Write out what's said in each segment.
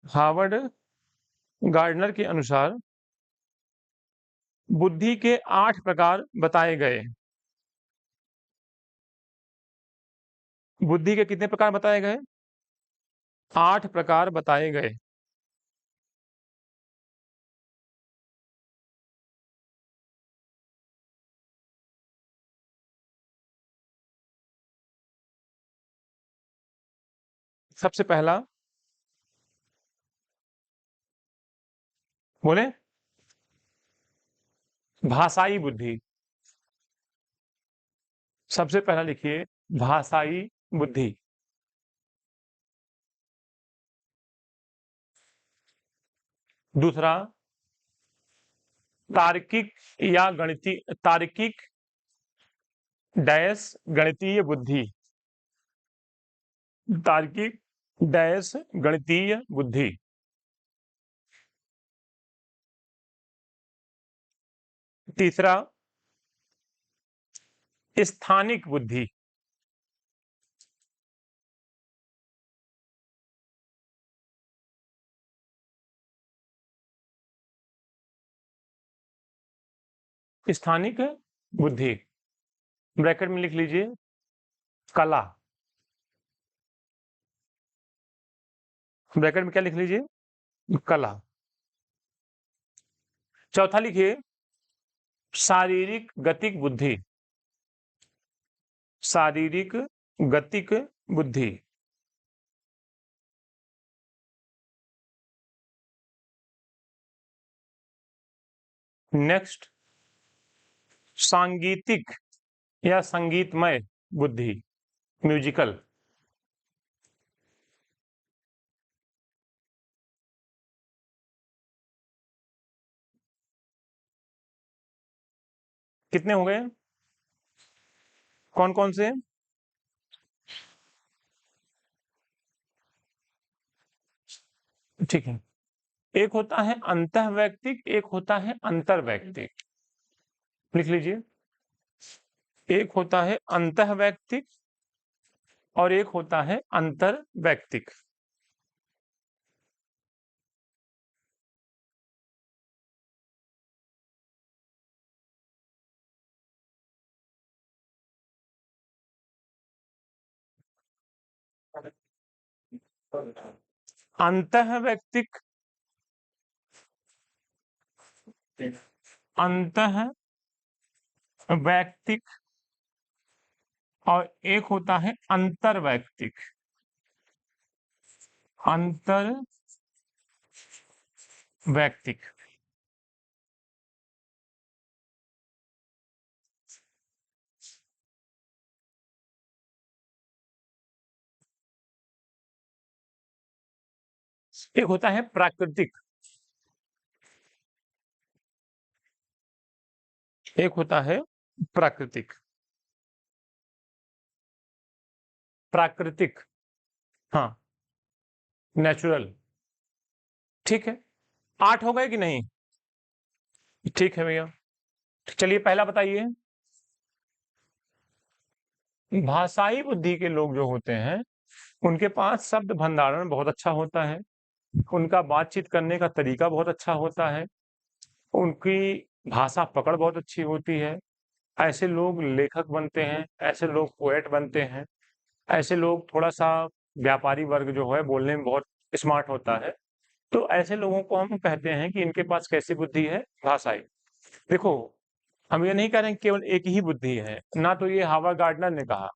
Harvard gardener के अनुसार बुद्धि के 8 प्रकार बताए गए। बुद्धि के कितने प्रकार बताए गए? 8 प्रकार बताए गए। सबसे पहला बोले भाषाई बुद्धि। सबसे पहला लिखिए भाषाई बुद्धि। दूसरा तार्किक या गणितीय तार्किक डैश गणितीय बुद्धि। तार्किक डैश गणितीय बुद्धि। तीसरा स्थानिक बुद्धि। स्थानिक बुद्धि ब्रैकेट में लिख लीजिए कला। ब्रैकेट में क्या लिख लीजिए? कला। चौथा लिखिए शारीरिक गतिक बुद्धि। शारीरिक गतिक बुद्धि। नेक्स्ट सांगीतिक या संगीतमय बुद्धि, म्यूजिकल। कितने हो गए? कौन कौन से? ठीक है। एक होता है अंतःवैयक्तिक, एक होता है अंतर्वैयक्तिक। लिख लीजिए एक होता है अंतःवैयक्तिक और एक होता है अंतर्वैयक्तिक। अंतःवैयक्तिक अंतःवैयक्तिक और एक होता है अंतर्वैयक्तिक। अंतर्वैयक्तिक। एक होता है प्राकृतिक। एक होता है प्राकृतिक। प्राकृतिक हाँ, नेचुरल। ठीक है। 8 हो गए कि नहीं? ठीक है भैया। चलिए पहला बताइए। भाषाई बुद्धि के लोग जो होते हैं उनके पास शब्द भंडारण बहुत अच्छा होता है। उनका बातचीत करने का तरीका बहुत अच्छा होता है। उनकी भाषा पकड़ बहुत अच्छी होती है। ऐसे लोग लेखक बनते हैं, ऐसे लोग पोएट बनते हैं, ऐसे लोग थोड़ा-सा व्यापारी वर्ग जो है बोलने में बहुत स्मार्ट होता है। तो ऐसे लोगों को हम कहते हैं कि इनके पास कैसी बुद्धि है? भाषाई। देखो, हम ये नहीं कह रहे हैं केवल एक ही बुद्धि है, ना तो ये हार्वर्ड गार्डनर ने कहा,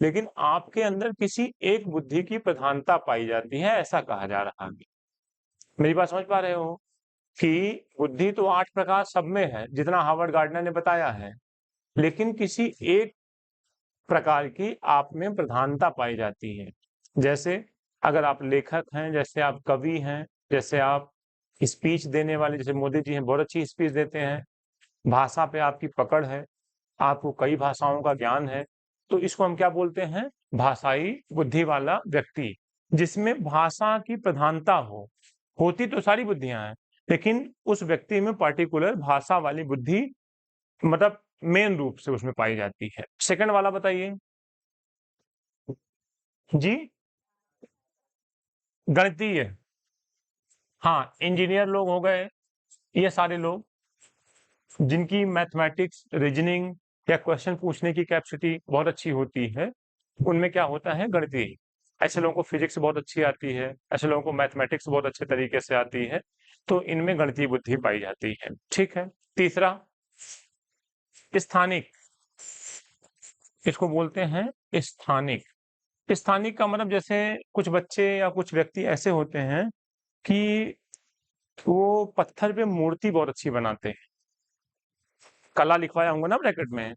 लेकिन आपके अंदर किसी एक बुद्धि की प्रधानता पाई जाती है, ऐसा कहा जा रहा है। मेरी बात समझ पा रहे हो? कि बुद्धि तो 8 प्रकार सब में है, जितना हार्वर्ड गार्डनर ने बताया है, लेकिन किसी एक प्रकार की आप में प्रधानता पाई जाती है। जैसे अगर आप लेखक हैं, जैसे आप कवि हैं, जैसे आप स्पीच देने वाले जैसे मोदी जी हैं, बहुत अच्छी स्पीच देते हैं। भाषा पे आपकी पकड़ है, आपको कई भाषाओं का ज्ञान है, तो इसको हम क्या बोलते हैं? भाषाई बुद्धि वाला व्यक्ति, जिसमें भाषा की प्रधानता हो। होती तो सारी बुद्धियां हैं, लेकिन उस व्यक्ति में पर्टिकुलर भाषा वाली बुद्धि मतलब मेन रूप से उसमें पाई जाती है। सेकंड वाला बताइए। जी? गणितीय। हाँ, इंजीनियर लोग हो गए, ये सारे लोग जिनकी मैथमेटिक्स, रीजनिंग या क्वेश्चन पूछने की कैपेसिटी बहुत अच्छी होती है, उनमें क्या होता है, गणितीय। ऐसे लोगों को फिजिक्स बहुत अच्छी आती है, ऐसे लोगों को मैथमेटिक्स बहुत अच्छे तरीके से आती है, तो इनमें गणितीय बुद्धि पाई जाती है। ठीक है। तीसरा, स्थानिक, इसको बोलते हैं स्थानिक। स्थानिक का मतलब जैसे कुछ बच्चे या कुछ व्यक्ति ऐसे होते हैं कि वो पत्थर पे मूर्ति बहुत अच्छी बनाते हैं। कला लिखवाया होंगे ना ब्रैकेट में।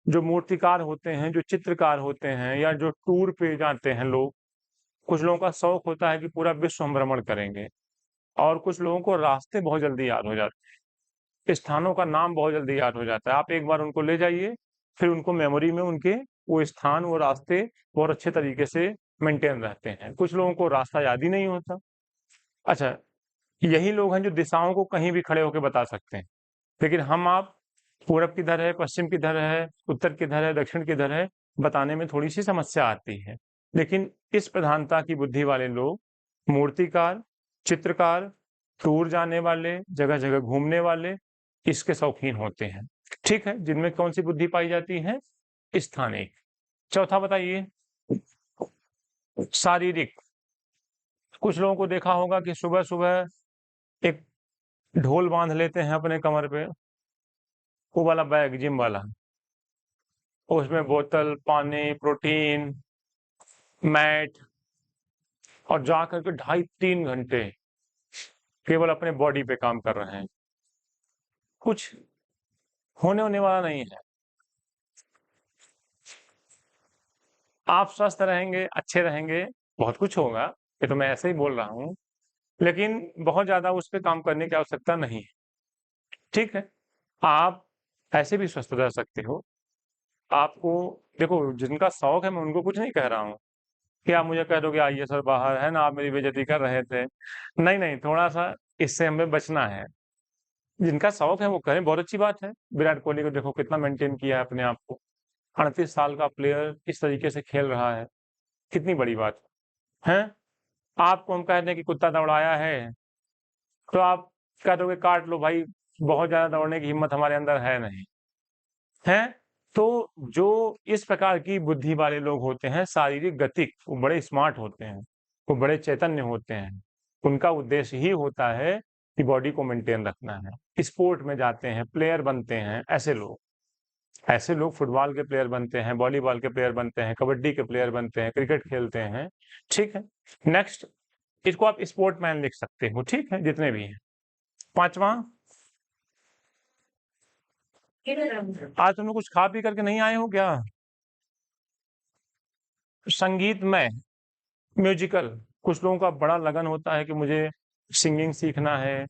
जो मूर्तिकार होते हैं, जो चित्रकार होते हैं, या जो टूर पे जाते हैं लोग, कुछ लोगों का शौक होता है कि पूरा विश्व हम भ्रमण करेंगे, और कुछ लोगों को रास्ते बहुत जल्दी याद हो जाते हैं, स्थानों का नाम बहुत जल्दी याद हो जाता है। आप एक बार उनको ले जाइए, फिर उनको मेमोरी में उनके वो स्थान, वो रास्ते बहुत अच्छे तरीके से मेंटेन रहते हैं। कुछ लोगों को रास्ता याद ही नहीं होता। अच्छा, यही लोग हैं जो दिशाओं को कहीं भी खड़े होकर बता सकते हैं, लेकिन हम आप पूरब किधर है, पश्चिम किधर है, उत्तर किधर है, दक्षिण किधर है, बताने में थोड़ी सी समस्या आती है। लेकिन इस प्रधानता की बुद्धि वाले लोग मूर्तिकार, चित्रकार, टूर जाने वाले, जगह जगह घूमने वाले, इसके शौकीन होते हैं। ठीक है। जिनमें कौन सी बुद्धि पाई जाती है, स्थानिक। चौथा बताइए, शारीरिक। कुछ लोगों को देखा होगा कि सुबह सुबह एक ढोल बांध लेते हैं अपने कमर पे, वो वाला बैग, जिम वाला, उसमें बोतल, पानी, प्रोटीन, मैट, और जा करके 2.5-3 घंटे केवल अपने बॉडी पे काम कर रहे हैं। कुछ होने वाला नहीं है। आप स्वस्थ रहेंगे, अच्छे रहेंगे, बहुत कुछ होगा, ये तो मैं ऐसे ही बोल रहा हूँ, लेकिन बहुत ज्यादा उस पर काम करने की आवश्यकता नहीं है। ठीक है। आप ऐसे भी स्वस्थ रह सकते हो। आपको, देखो, जिनका शौक है, मैं उनको कुछ नहीं कह रहा हूँ कि आप मुझे कह दो कि आइए सर बाहर, है ना, आप मेरी बेइज्जती कर रहे थे। नहीं नहीं, थोड़ा सा इससे हमें बचना है। जिनका शौक है वो करें, बहुत अच्छी बात है। विराट कोहली को देखो कितना मेंटेन किया है अपने आप को। 38 साल का प्लेयर इस तरीके से खेल रहा है, कितनी बड़ी बात है। आपको हम कह दें कि कुत्ता दौड़ाया है, तो आप कह दोगे काट लो भाई, बहुत ज्यादा दौड़ने की हिम्मत हमारे अंदर है नहीं, है। तो जो इस प्रकार की बुद्धि वाले लोग होते हैं, शारीरिक गतिक, वो बड़े स्मार्ट होते हैं, वो बड़े चैतन्य होते हैं। उनका उद्देश्य ही होता है कि बॉडी को मेंटेन रखना है। स्पोर्ट में जाते हैं, प्लेयर बनते हैं, ऐसे लोग फुटबॉल के प्लेयर बनते हैं, वॉलीबॉल के प्लेयर बनते हैं, कबड्डी के प्लेयर बनते हैं, क्रिकेट खेलते हैं। ठीक है। नेक्स्ट, इसको आप स्पोर्टमैन लिख सकते हो। ठीक है, जितने भी हैं। पांचवा, आज तुम लोग कुछ खा पी करके नहीं आए हो क्या? संगीतमय, म्यूजिकल। कुछ लोगों का बड़ा लगन होता है कि मुझे सिंगिंग सीखना है,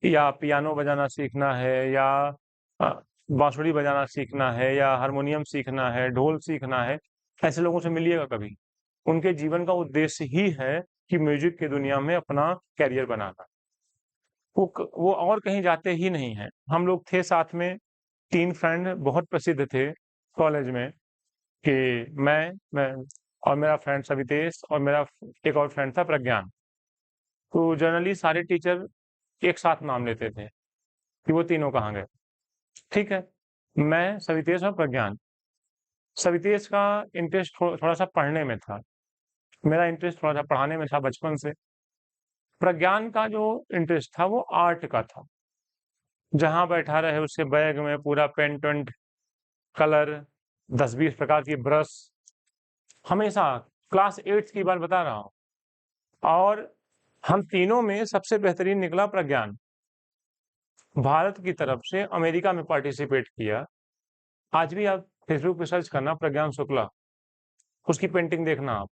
या पियानो बजाना सीखना है, या बांसुरी बजाना सीखना है, या हारमोनियम सीखना है, ढोल सीखना है। ऐसे लोगों से मिलिएगा कभी। उनके जीवन का उद्देश्य ही है कि म्यूजिक की दुनिया में अपना कैरियर बनाना। वो और कहीं जाते ही नहीं है। हम लोग थे साथ में, 3 फ्रेंड बहुत प्रसिद्ध थे कॉलेज में, कि मैं और मेरा फ्रेंड सवितेश, और मेरा एक और फ्रेंड था प्रज्ञान। तो जनरली सारे टीचर एक साथ नाम लेते थे कि वो तीनों कहाँ गए। ठीक है। मैं, सवितेश और प्रज्ञान। सवितेश का इंटरेस्ट थोड़ा सा पढ़ने में था, मेरा इंटरेस्ट थोड़ा सा पढ़ाने में था बचपन से। प्रज्ञान का जो इंटरेस्ट था वो आर्ट का था। जहां बैठा रहे उसके बैग में पूरा पेंट वेंट, कलर, 10-20 प्रकार की ब्रश, हमेशा। क्लास 8 की बात बता रहा हूँ। और हम तीनों में सबसे बेहतरीन निकला प्रज्ञान। भारत की तरफ से अमेरिका में पार्टिसिपेट किया। आज भी आप फेसबुक पे सर्च करना प्रज्ञान शुक्ला, उसकी पेंटिंग देखना आप।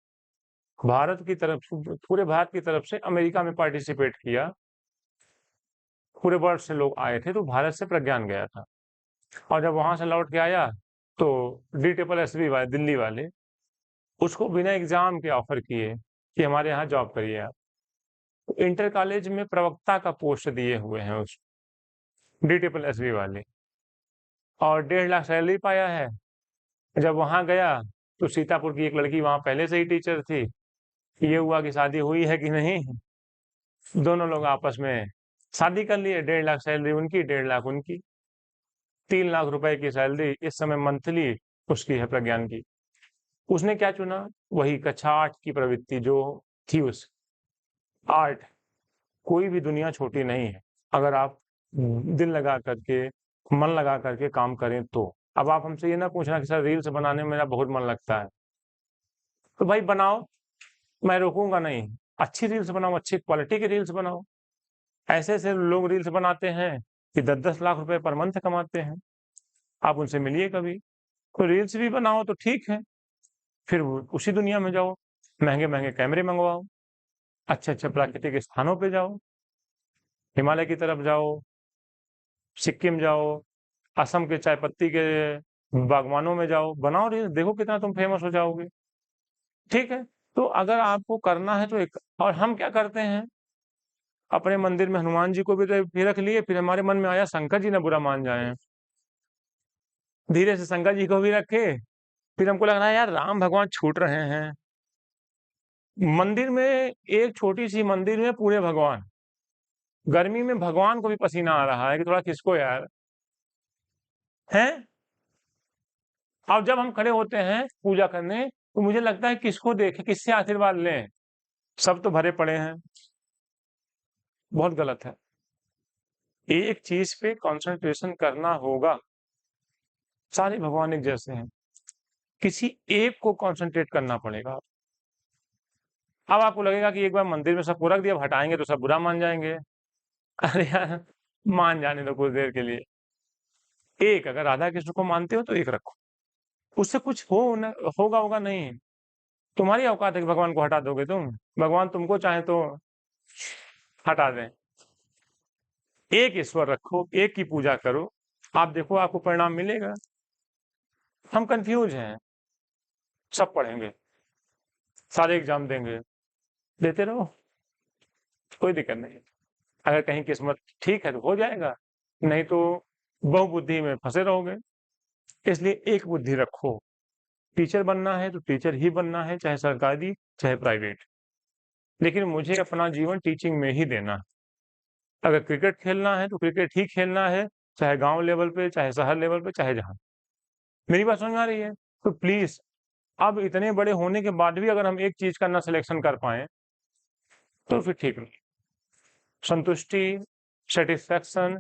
भारत की तरफ से, पूरे भारत की तरफ से अमेरिका में पार्टिसिपेट किया। पूरे वर्ल्ड से लोग आए थे, तो भारत से प्रज्ञान गया था। और जब वहां से लौट के आया, तो DSSB वाले, दिल्ली वाले, उसको बिना एग्जाम के ऑफर किए कि हमारे यहाँ जॉब करिए आप। इंटर कॉलेज में प्रवक्ता का पोस्ट दिए हुए हैं उस DSSB वाले, और 1.5 लाख सैलरी पाया है। जब वहां गया, तो सीतापुर की एक लड़की वहां पहले से ही टीचर थी। ये हुआ कि शादी हुई है कि नहीं, दोनों लोग आपस में शादी कर लिए, 1.5 लाख सैलरी उनकी, 1.5 लाख उनकी, 3 लाख रुपए की सैलरी इस समय मंथली उसकी है, प्रज्ञान की। उसने क्या चुना? वही कक्षा 8 की प्रवृत्ति जो थी उस आर्ट। कोई भी दुनिया छोटी नहीं है अगर आप दिल लगा करके, मन लगा करके काम करें तो। अब आप हमसे ये ना पूछना कि सर रील्स बनाने में मेरा बहुत मन लगता है, तो भाई बनाओ, मैं रोकूंगा नहीं। अच्छी रील्स बनाओ, अच्छी क्वालिटी की रील्स बनाओ। ऐसे ऐसे लोग रील्स बनाते हैं कि 10-10 लाख रुपए पर मंथ कमाते हैं। आप उनसे मिलिए कभी। तो रील्स भी बनाओ तो ठीक है, फिर उसी दुनिया में जाओ, महंगे महंगे कैमरे मंगवाओ, अच्छे अच्छे प्राकृतिक स्थानों पे जाओ, हिमालय की तरफ जाओ, सिक्किम जाओ, असम के चाय पत्ती के बागवानों में जाओ, बनाओ रील्स, देखो कितना तुम फेमस हो जाओगे। ठीक है। तो अगर आपको करना है तो एक, और हम क्या करते हैं, अपने मंदिर में हनुमान जी को भी तो फिर रख लिए, फिर हमारे मन में आया शंकर जी ना बुरा मान जाए, धीरे से शंकर जी को भी रखे। फिर हमको लग रहा है यार राम भगवान छूट रहे हैं मंदिर में, एक छोटी सी मंदिर में पूरे भगवान। गर्मी में भगवान को भी पसीना आ रहा है कि थोड़ा किसको यार है। अब जब हम खड़े होते हैं पूजा करने, तो मुझे लगता है किसको देखे, किससे आशीर्वाद लें, सब तो भरे पड़े हैं। बहुत गलत है। एक चीज पे कंसंट्रेशन करना होगा। सारे भगवान एक जैसे हैं, किसी एक को कंसंट्रेट करना पड़ेगा। अब आपको लगेगा कि एक बार मंदिर में सबको रख दिया, अब हटाएंगे तो सब बुरा मान जाएंगे। अरे यार, मान जाने दो कुछ देर के लिए। एक, अगर राधा कृष्ण को मानते हो तो एक रखो, उससे कुछ न होगा होगा नहीं। तुम्हारी औकात है कि भगवान को हटा दोगे तुम? भगवान तुमको चाहे तो हटा दें। एक ईश्वर रखो, एक की पूजा करो, आप देखो आपको परिणाम मिलेगा। हम कंफ्यूज हैं, सब पढ़ेंगे, सारे एग्जाम देंगे, देते रहो, कोई दिक्कत नहीं। अगर कहीं किस्मत ठीक है तो हो जाएगा, नहीं तो बहुबुद्धि में फंसे रहोगे। इसलिए एक बुद्धि रखो। टीचर बनना है तो टीचर ही बनना है, चाहे सरकारी चाहे प्राइवेट, लेकिन मुझे अपना जीवन टीचिंग में ही देना है। अगर क्रिकेट खेलना है तो क्रिकेट ही खेलना है, चाहे गांव लेवल पे, चाहे शहर लेवल पे, चाहे जहां। मेरी बात समझ में आ रही है? तो प्लीज, अब इतने बड़े होने के बाद भी अगर हम एक चीज का ना सिलेक्शन कर पाए तो फिर ठीक नहीं। संतुष्टि, सेटिस्फैक्शन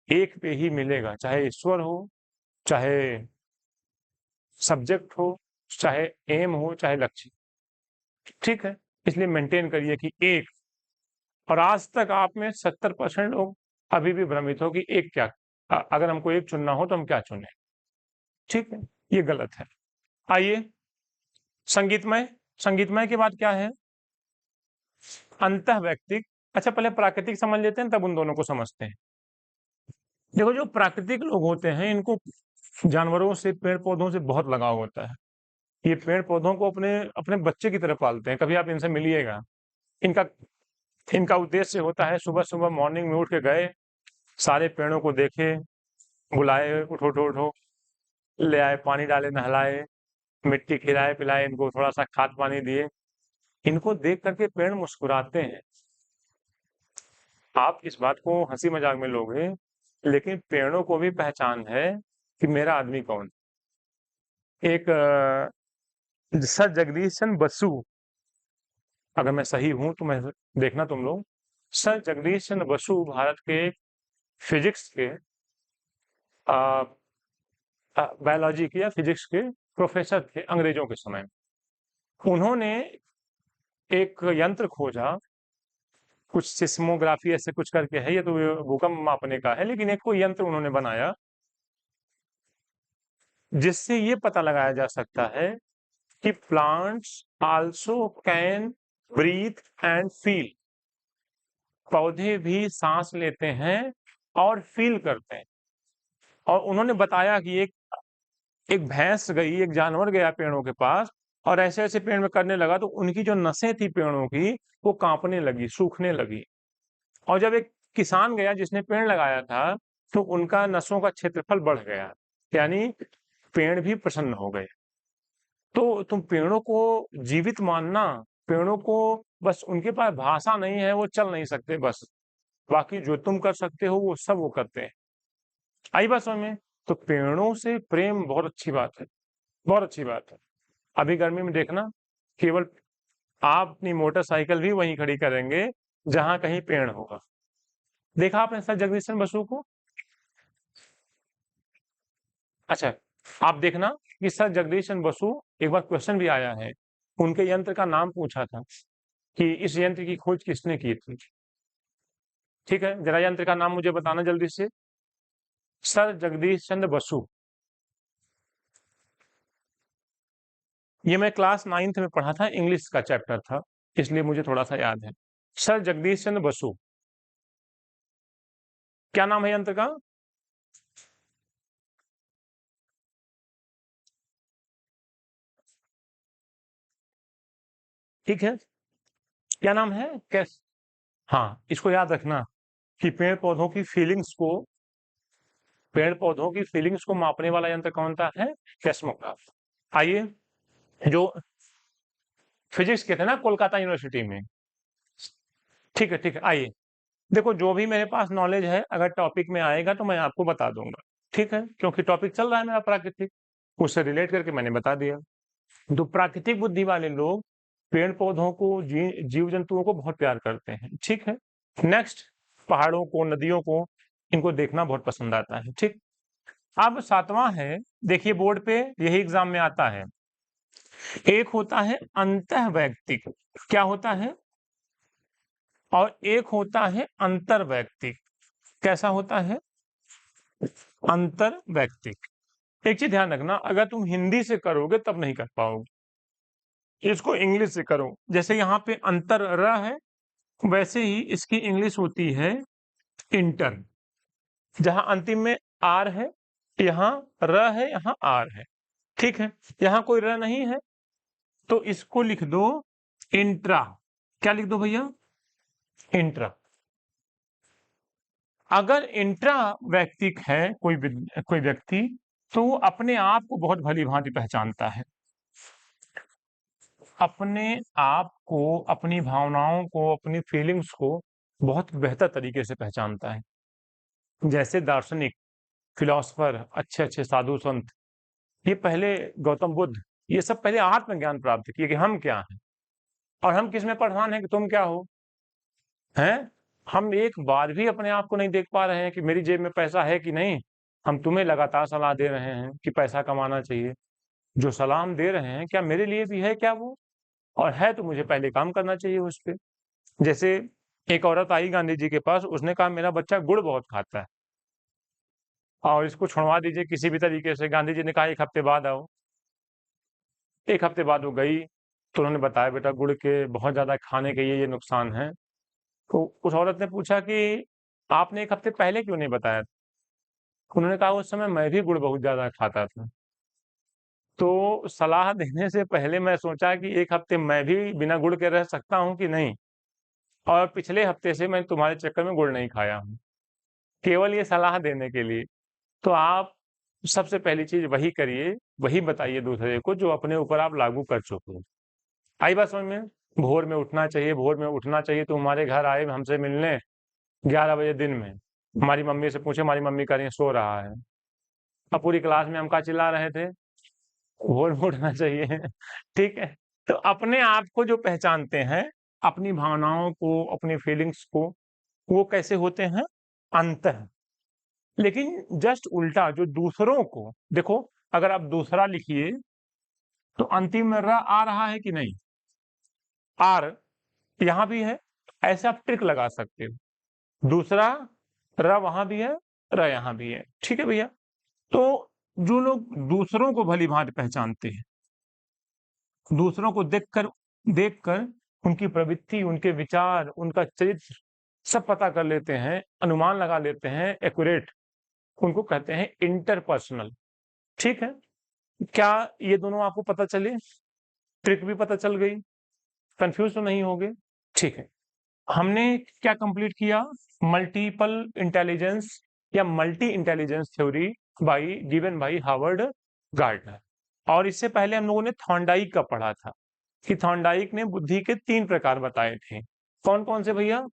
एक पे ही मिलेगा, चाहे ईश्वर हो, चाहे सब्जेक्ट हो, चाहे एम हो, चाहे लक्ष्य। ठीक है। इसलिए मेंटेन करिए कि एक। और आज तक आप में 70% लोग अभी भी भ्रमित हो कि एक क्या, अगर हमको एक चुनना हो तो हम क्या चुने। ठीक है, ये गलत है। आइए, संगीतमय। संगीतमय के बाद क्या है? अंतः वैयक्तिक। अच्छा, पहले प्राकृतिक समझ लेते हैं, तब उन दोनों को समझते हैं। देखो, जो प्राकृतिक लोग होते हैं इनको जानवरों से, पेड़ पौधों से बहुत लगाव होता है। ये पेड़ पौधों को अपने अपने बच्चे की तरह पालते हैं। कभी आप इनसे मिलिएगा, इनका इनका उद्देश्य होता है, सुबह सुबह मॉर्निंग में उठ के गए, सारे पेड़ों को देखे, बुलाए, उठो उठो उठो, ले आए, पानी डाले, नहलाए, मिट्टी खिलाए पिलाए, इनको थोड़ा सा खाद पानी दिए। इनको देख करके पेड़ मुस्कुराते हैं। आप इस बात को हंसी मजाक में लोगे, लेकिन पेड़ों को भी पहचान है कि मेरा आदमी कौन। एक सर जगदीश चंद्र बसु, अगर मैं सही हूं तो मैं देखना तुम लोग, सर जगदीश चंद्र बसु भारत के फिजिक्स के, बायोलॉजी के या फिजिक्स के प्रोफेसर थे अंग्रेजों के समय में। उन्होंने एक यंत्र खोजा, कुछ सिस्मोग्राफी ऐसे कुछ करके है, ये तो भूकंप मापने का है, लेकिन एक कोई यंत्र उन्होंने बनाया जिससे ये पता लगाया जा सकता है कि plants also can breathe and feel. पौधे भी सांस लेते हैं और फील करते हैं। और उन्होंने बताया कि एक एक भैंस गई, एक जानवर गया पेड़ों के पास, और ऐसे ऐसे पेड़ में करने लगा तो उनकी जो नसें थी पेड़ों की, वो कांपने लगी, सूखने लगी। और जब एक किसान गया जिसने पेड़ लगाया था, तो उनका नसों का क्षेत्रफल बढ़ गया, यानी पेड़ भी प्रसन्न हो गए। तो तुम पेड़ों को जीवित मानना पेड़ों को बस उनके पास भाषा नहीं है, वो चल नहीं सकते बस, बाकी जो तुम कर सकते हो वो सब वो करते हैं। आई बात समझ में? तो पेड़ों से प्रेम बहुत अच्छी बात है, बहुत अच्छी बात है। अभी गर्मी में देखना, केवल आप अपनी मोटरसाइकिल भी वहीं खड़ी करेंगे जहां कहीं पेड़ होगा। देखा आपने सर जगदीश चंद्र बसु को? अच्छा, आप देखना कि सर जगदीश चंद्र बसु, एक बार क्वेश्चन भी आया है, उनके यंत्र का नाम पूछा था कि इस यंत्र की खोज किसने की थी। ठीक है, जरा यंत्र का नाम मुझे बताना जल्दी से। सर जगदीश चंद्र बसु, ये मैं क्लास 9th में पढ़ा था, इंग्लिश का चैप्टर था, इसलिए मुझे थोड़ा सा याद है। सर जगदीश चंद्र बसु, क्या नाम है यंत्र का? ठीक है, क्या नाम है? कैस हाँ, इसको याद रखना कि पेड़ पौधों की फीलिंग्स को मापने वाला यंत्र कौन सा है? सेस्मोग्राफ। आइए, जो फिजिक्स के थे ना कोलकाता यूनिवर्सिटी में, ठीक है ठीक है, आइए देखो, जो भी मेरे पास नॉलेज है अगर टॉपिक में आएगा तो मैं आपको बता दूंगा, ठीक है, क्योंकि टॉपिक चल रहा है मेरा प्राकृतिक, उससे रिलेट करके मैंने बता दिया। तो प्राकृतिक बुद्धि वाले लोग पेड़ पौधों को, जीव जंतुओं को बहुत प्यार करते हैं, ठीक है। नेक्स्ट, पहाड़ों को, नदियों को, इनको देखना बहुत पसंद आता है, ठीक। अब 7वां है, देखिए बोर्ड पे यही एग्जाम में आता है। एक होता है अंतःवैयक्तिक, क्या होता है? और एक होता है अंतर्वैयक्तिक, कैसा होता है? अंतर्वैयक्तिक। एक चीज ध्यान रखना, अगर तुम हिंदी से करोगे तब नहीं कर पाओगे, इसको इंग्लिश से करो। जैसे यहाँ पे अंतर र है, वैसे ही इसकी इंग्लिश होती है इंटर। जहां अंतिम में आर है, यहाँ र है, यहाँ आर है, ठीक है। यहाँ कोई र नहीं है तो इसको लिख दो इंट्रा। क्या लिख दो भैया? इंट्रा। अगर इंट्रा वैयक्तिक है कोई व्यक्ति, तो वो अपने आप को बहुत भली भांति पहचानता है, अपने आप को, अपनी भावनाओं को, अपनी फीलिंग्स को बहुत बेहतर तरीके से पहचानता है। जैसे दार्शनिक, फिलोसफर, अच्छे अच्छे साधु संत, ये पहले गौतम बुद्ध, ये सब पहले आत्मज्ञान प्राप्त किए कि हम क्या हैं और हम किस में परेशान हैं कि तुम क्या हो, हैं। हम एक बार भी अपने आप को नहीं देख पा रहे हैं कि मेरी जेब में पैसा है कि नहीं। हम तुम्हें लगातार सलाह दे रहे हैं कि पैसा कमाना चाहिए, जो सलाह हम दे रहे हैं क्या मेरे लिए भी है क्या वो? और है तो मुझे पहले काम करना चाहिए उस पे। जैसे एक औरत आई गांधी जी के पास, उसने कहा मेरा बच्चा गुड़ बहुत खाता है और इसको छुड़वा दीजिए किसी भी तरीके से। गांधी जी ने कहा 1 हफ्ते बाद आओ। 1 हफ्ते बाद वो गई, तो उन्होंने बताया बेटा गुड़ के बहुत ज्यादा खाने के ये नुकसान है। तो उस औरत ने पूछा कि आपने 1 हफ्ते पहले क्यों नहीं बताया? उन्होंने कहा उस समय मैं भी गुड़ बहुत ज्यादा खाता था, तो सलाह देने से पहले मैं सोचा कि 1 हफ्ते मैं भी बिना गुड़ के रह सकता हूँ कि नहीं, और पिछले हफ्ते से मैं तुम्हारे चक्कर में गुड़ नहीं खाया हूँ, केवल ये सलाह देने के लिए। तो आप सबसे पहली चीज वही करिए, वही बताइए दूसरे को जो अपने ऊपर आप लागू कर चुके हो। आई बात समझ में? भोर में उठना चाहिए, भोर में उठना चाहिए। तो हमारे घर आए हमसे मिलने 11 बजे दिन में, हमारी मम्मी से पूछे, हमारी मम्मी कह रही है सो रहा है। अब पूरी क्लास में हम का चिल्ला रहे थे, भोर में उठना चाहिए ठीक है। तो अपने आप को जो पहचानते हैं, अपनी भावनाओं को, अपनी फीलिंग्स को, वो कैसे होते हैं? अंतः। लेकिन जस्ट उल्टा, जो दूसरों को देखो, अगर आप दूसरा लिखिए तो अंतिम में र आ रहा है कि नहीं? आर यहां भी है, ऐसे आप ट्रिक लगा सकते हो। दूसरा र वहां भी है, र यहां भी है, ठीक है भैया। तो जो लोग दूसरों को भली भांति पहचानते हैं, दूसरों को देखकर उनकी प्रवृत्ति, उनके विचार, उनका चरित्र सब पता कर लेते हैं, अनुमान लगा लेते हैं एक्यूरेट, उनको कहते हैं इंटरपर्सनल, ठीक है। क्या ये दोनों आपको पता चले? ट्रिक भी पता चल गई, कंफ्यूज तो नहीं हो गए? ठीक है। हमने क्या कंप्लीट किया? मल्टीपल इंटेलिजेंस या multi intelligence theory by given by Harvard gardener. और इससे पहले हम लोगों ने थॉर्नडाइक का पढ़ा था। कि थॉर्नडाइक ने बुद्धि के 3 प्रकार बताए थे। कौन कौन से भैया?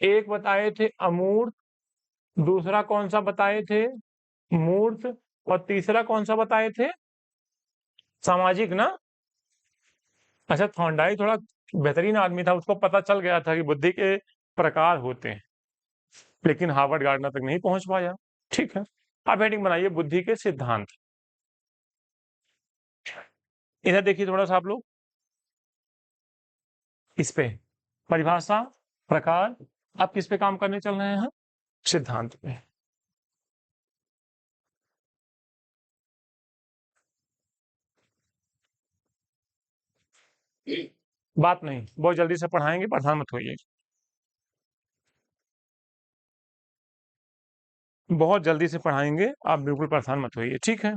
एक बताए थे अमूर्त, दूसरा कौन सा बताए थे? मूर्त, और तीसरा कौन सा बताए थे? सामाजिक ना। अच्छा, थॉर्नडाइक थोड़ा बेहतरीन आदमी था, उसको पता चल गया था कि बुद्धि के प्रकार होते हैं, लेकिन हार्वर्ड गार्डनर तक नहीं पहुंच पाया। ठीक है, अब हेडिंग बनाइए बुद्धि के सिद्धांत। इधर देखिए थोड़ा सा आप लोग, इस पे परिभाषा, प्रकार। आप किस पे काम करने चल रहे हैं? सिद्धांत पे। बात नहीं, बहुत जल्दी से पढ़ाएंगे, परेशान मत होइए। बहुत जल्दी से पढ़ाएंगे, आप बिल्कुल परेशान मत होइए, ठीक है।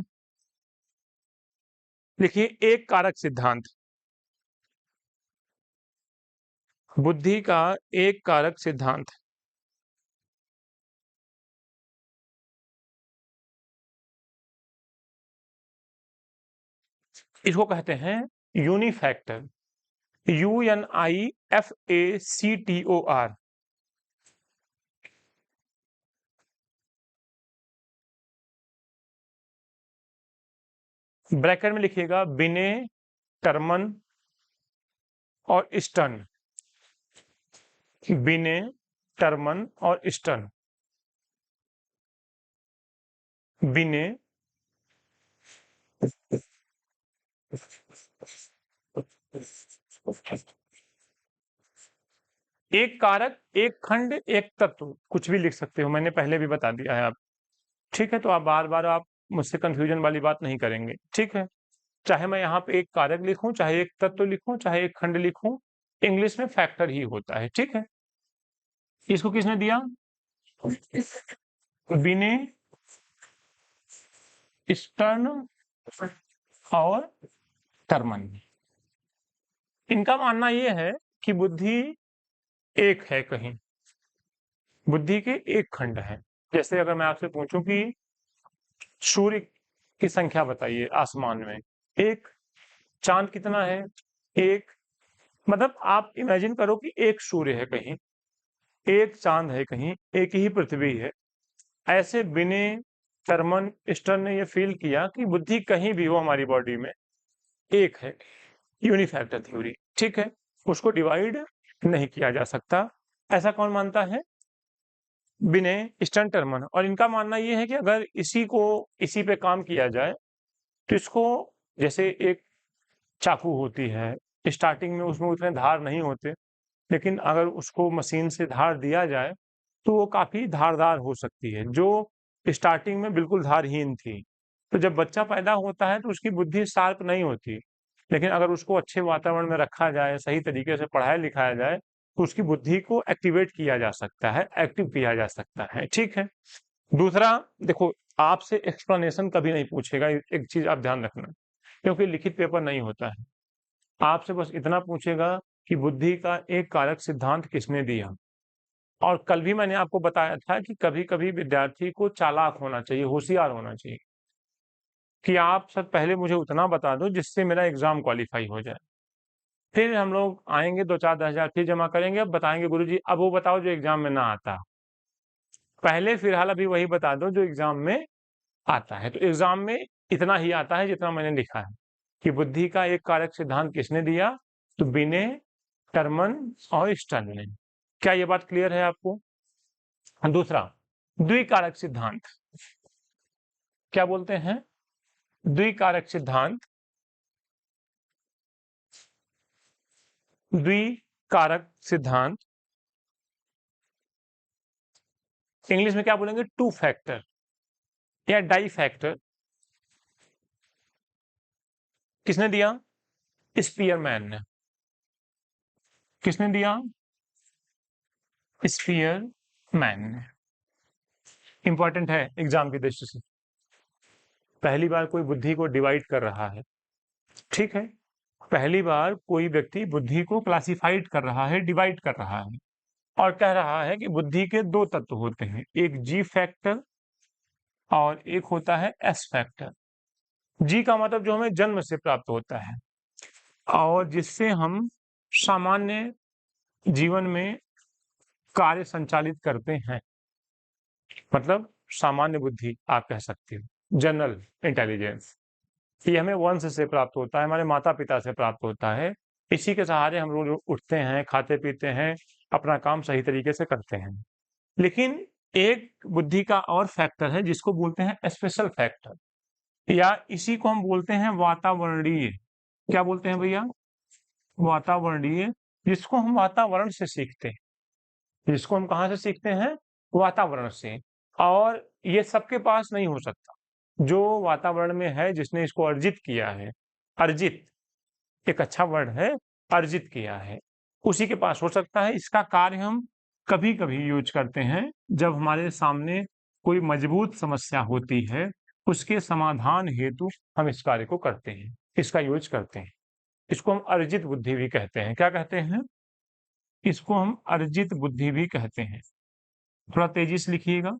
देखिए, एक कारक सिद्धांत, बुद्धि का एक कारक सिद्धांत। इसको कहते हैं यूनिफैक्टर, UNIFACTOR। ब्रैकेट में लिखिएगा बिने, टर्मन और स्टर्न। बिने, टर्मन और स्टर्न। बिने, एक कारक, एक खंड, एक तत्व, कुछ भी लिख सकते हो, मैंने पहले भी बता दिया है आप। ठीक है, तो आप बार बार आप मुझसे कंफ्यूजन वाली बात नहीं करेंगे, ठीक है। चाहे मैं यहाँ पे एक कारक लिखूं, चाहे एक तत्व लिखूं, चाहे एक खंड लिखूं, इंग्लिश में फैक्टर ही होता है, ठीक है। इसको किसने दिया? बिने, स्टर्न और टर्मन। इनका मानना यह है कि बुद्धि एक है कहीं, बुद्धि के एक खंड है। जैसे अगर मैं आपसे पूछूं कि सूर्य की संख्या बताइए आसमान में, एक। चांद कितना है? एक। मतलब आप इमेजिन करो कि एक सूर्य है कहीं, एक चांद है कहीं, एक ही पृथ्वी है। ऐसे बिने, थर्मन, स्टर्न ने यह फील किया कि बुद्धि कहीं भी हो हमारी बॉडी में एक है, यूनिफैक्टर थ्योरी, ठीक है। उसको डिवाइड नहीं किया जा सकता। ऐसा कौन मानता है? बिने, स्टर्न, टर्मन। और इनका मानना यह है कि अगर इसी पे काम किया जाए तो इसको, जैसे एक चाकू होती है, स्टार्टिंग में उसमें उतने धार नहीं होते, लेकिन अगर उसको मशीन से धार दिया जाए तो वो काफी धारदार हो सकती है, जो स्टार्टिंग में बिल्कुल धारहीन थी। तो जब बच्चा पैदा होता है तो उसकी बुद्धि शार्प नहीं होती, लेकिन अगर उसको अच्छे वातावरण में रखा जाए, सही तरीके से पढ़ाया लिखाया जाए, तो उसकी बुद्धि को एक्टिवेट किया जा सकता है, एक्टिव किया जा सकता है, ठीक है। दूसरा, देखो, आपसे एक्सप्लेनेशन कभी नहीं पूछेगा, एक चीज आप ध्यान रखना, क्योंकि लिखित पेपर नहीं होता है। आपसे बस इतना पूछेगा कि बुद्धि का एक कारक सिद्धांत किसने दिया। और कल भी मैंने आपको बताया था कि कभी कभी विद्यार्थी को चालाक होना चाहिए, होशियार होना चाहिए, कि आप सब पहले मुझे उतना बता दो जिससे मेरा एग्जाम क्वालिफाई हो जाए, फिर हम लोग आएंगे 2-4-10 हज़ार फिर जमा करेंगे, अब बताएंगे गुरुजी अब वो बताओ जो एग्जाम में ना आता। पहले फिलहाल अभी वही बता दो जो एग्जाम में आता है। तो एग्जाम में इतना ही आता है जितना मैंने लिखा है, कि बुद्धि का एक कारक सिद्धांत किसने दिया? तो बिने, टर्मन और स्टर्न ने। क्या ये बात क्लियर है आपको? दूसरा, द्विकारक सिद्धांत। क्या बोलते हैं? द्विकारक सिद्धांत। द्विकारक सिद्धांत इंग्लिश में क्या बोलेंगे? टू फैक्टर या डाई फैक्टर। किसने दिया? स्पीयरमैन ने। किसने दिया? स्पीयरमैन ने। इंपॉर्टेंट है एग्जाम की दृष्टि से, पहली बार कोई बुद्धि को डिवाइड कर रहा है, ठीक है। पहली बार कोई व्यक्ति बुद्धि को क्लासिफाइड कर रहा है, डिवाइड कर रहा है, और कह रहा है कि बुद्धि के दो तत्व होते हैं, एक जी फैक्टर और एक होता है एस फैक्टर। जी का मतलब जो हमें जन्म से प्राप्त होता है, और जिससे हम सामान्य जीवन में कार्य संचालित करते हैं। मतलब सामान्य बुद्धि आप कह सकते हो, जनरल इंटेलिजेंस। ये हमें वंश से प्राप्त होता है, हमारे माता-पिता से प्राप्त होता है। इसी के सहारे हम रोज़ उठते हैं, खाते-पीते हैं, अपना काम सही तरीके से करते हैं। लेकिन एक बुद्धि का और फैक्टर है जिसको बोलते हैं स्पेशल फैक्टर, या इसी को हम बोलते हैं वातावरणीय। क्या बोलते हैं भैया? वातावरणीय, जिसको हम वातावरण से सीखते हैं। जिसको हम कहाँ से सीखते हैं? वातावरण से। और ये सबके पास नहीं हो सकता। जो वातावरण में है, जिसने इसको अर्जित किया है, अर्जित एक अच्छा वर्ड है, अर्जित किया है, उसी के पास हो सकता है। इसका कार्य हम कभी-कभी यूज़ करते हैं, जब हमारे सामने कोई मजबूत समस्या होती है, उसके समाधान हेतु हम इस कार्य को करते हैं, इसका यूज़ करते हैं। इसको हम अर्जित बुद्धि भी कहते हैं। क्या कहते हैं? इसको हम अर्जित बुद्धि भी कहते हैं। थोड़ा तेजी से लिखिएगा।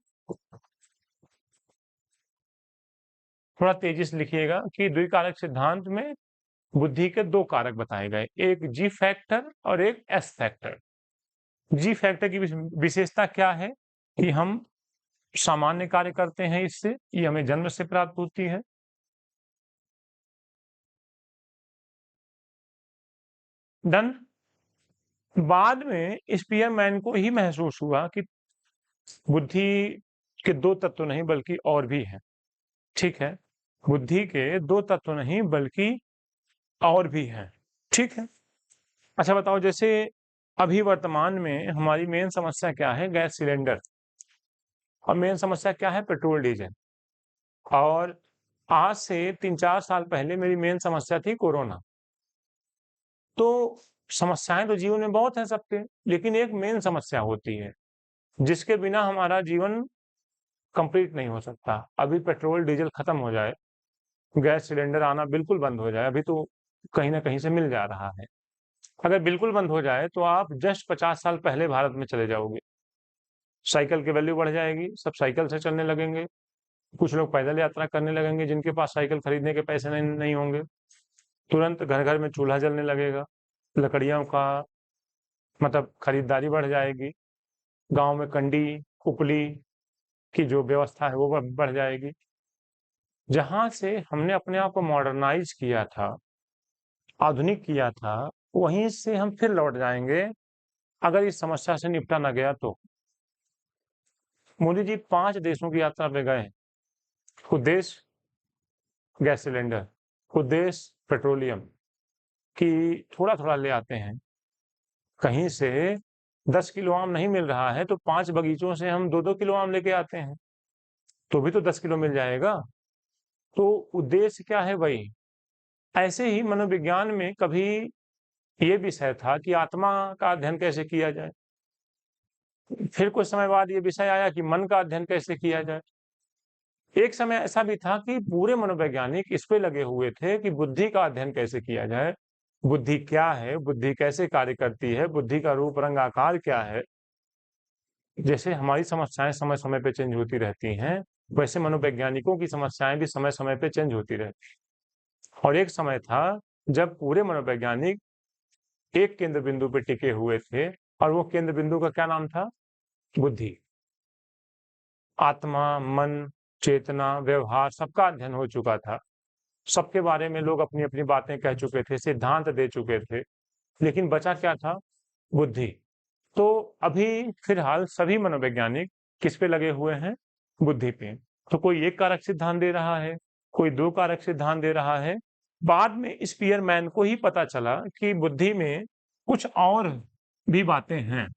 थोड़ा तेजी से लिखिएगा कि द्विकारक सिद्धांत में बुद्धि के 2 कारक बताए गए, एक जी फैक्टर और एक एस फैक्टर। जी फैक्टर की विशेषता क्या है कि हम सामान्य कार्य करते हैं इससे, ये हमें जन्म से प्राप्त होती है। डन। बाद में स्पीयरमैन को ही महसूस हुआ कि बुद्धि के 2 तत्व नहीं बल्कि और भी हैं। ठीक है? बुद्धि के 2 तत्व नहीं बल्कि और भी हैं। ठीक है? अच्छा बताओ, जैसे अभी वर्तमान में हमारी मेन समस्या क्या है? Gas cylinder. और मेन समस्या क्या है? Petrol diesel. और आज से 3-4 साल पहले मेरी मेन समस्या थी कोरोना। तो समस्याएं तो जीवन में बहुत हैं सबके, लेकिन एक मेन समस्या होती है जिसके बिना हमारा जीवन कंप्लीट नहीं हो सकता। अभी पेट्रोल डीजल खत्म हो जाए, गैस सिलेंडर आना बिल्कुल बंद हो जाए, अभी तो कहीं ना कहीं से मिल जा रहा है। अगर बिल्कुल बंद हो जाए तो आप जस्ट 50 साल पहले भारत में चले जाओगे। साइकिल की वैल्यू बढ़ जाएगी, सब साइकिल से चलने लगेंगे। कुछ लोग पैदल यात्रा करने लगेंगे जिनके पास साइकिल खरीदने के पैसे नहीं होंगे। तुरंत घर घर में चूल्हा जलने लगेगा, लकड़ियों का मतलब खरीदारी बढ़ जाएगी। गांव में कंडी उपली की जो व्यवस्था है वो बढ़ जाएगी। जहां से हमने अपने आप को मॉडर्नाइज किया था, आधुनिक किया था, वहीं से हम फिर लौट जाएंगे अगर इस समस्या से निपटा ना गया तो। मोदी जी 5 देशों की यात्रा पे गए। कुछ देश गैस सिलेंडर, कुछ देश पेट्रोलियम की थोड़ा थोड़ा ले आते हैं। कहीं से 10 किलो आम नहीं मिल रहा है तो 5 बगीचों से हम 2-2 किलो आम लेके आते हैं, तो भी तो 10 किलो मिल जाएगा। तो उद्देश्य क्या है भाई? ऐसे ही मनोविज्ञान में कभी ये विषय था कि आत्मा का अध्ययन कैसे किया जाए। फिर कुछ समय बाद ये विषय आया कि मन का अध्ययन कैसे किया जाए। एक समय ऐसा भी था कि पूरे मनोवैज्ञानिक इस पे लगे हुए थे कि बुद्धि का अध्ययन कैसे किया जाए। बुद्धि क्या है? बुद्धि कैसे कार्य करती है? बुद्धि का रूप, रंग, आकार क्या है? जैसे हमारी समस्याएं समय-समय पे चेंज होती रहती हैं, वैसे मनोवैज्ञानिकों की समस्याएं भी समय-समय पे चेंज होती रहती हैं। और एक समय था जब पूरे मनोवैज्ञानिक एक केंद्र बिंदु पे टिके हुए थे, और वो केंद्र बिंदु का क्या नाम था? बुद्धि। आत्मा, मन, चेतना, व्यवहार सबका अध्ययन हो चुका था। सबके बारे में लोग अपनी-अपनी बातें कह चुके थे, सिद्धांत दे चुके थे, लेकिन बचा क्या था? बुद्धि। तो अभी फिलहाल सभी मनोवैज्ञानिक किस पे लगे हुए हैं? बुद्धि पे। तो कोई 1 कारक सिद्धांत दे रहा है, कोई 2 कारक सिद्धांत दे रहा है। बाद में स्पीयरमैन को ही पता चला कि बुद्धि में कुछ और भी बातें हैं।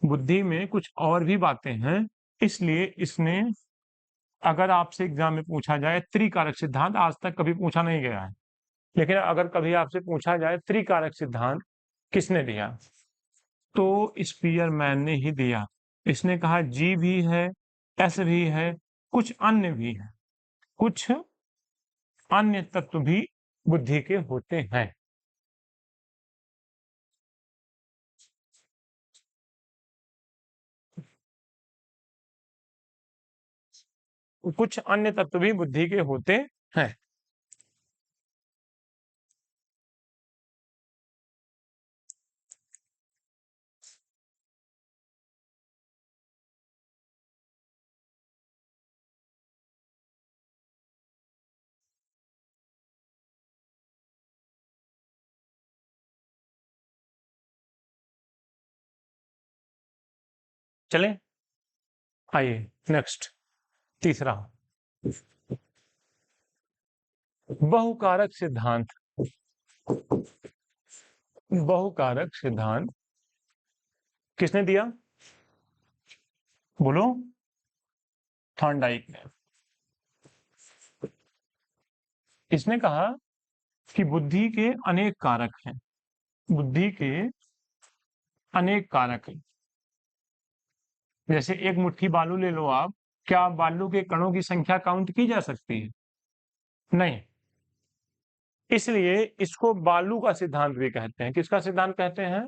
बुद्धि में कुछ और भी बातें हैं, इसलिए इसने, अगर आपसे एग्जाम में पूछा जाए त्रिकारक सिद्धांत, आज तक कभी पूछा नहीं गया है, लेकिन अगर कभी आपसे पूछा जाए त्रिकारक सिद्धांत किसने दिया, तो स्पीयरमैन ने ही दिया। इसने कहा जी भी है, एस भी है, कुछ अन्य भी है, कुछ अन्य तत्व भी बुद्धि के होते हैं। कुछ अन्य तत्व भी बुद्धि के होते हैं। चलें? आइए नेक्स्ट, तीसरा, बहुकारक सिद्धांत। बहुकारक सिद्धांत किसने दिया? बोलो। थॉर्नडाइक ने। इसने कहा कि बुद्धि के अनेक कारक हैं, बुद्धि के अनेक कारक हैं। जैसे एक मुट्ठी बालू ले लो आप, क्या बालू के कणों की संख्या काउंट की जा सकती है? नहीं। इसलिए इसको बालू का सिद्धांत भी कहते हैं। किसका सिद्धांत कहते हैं?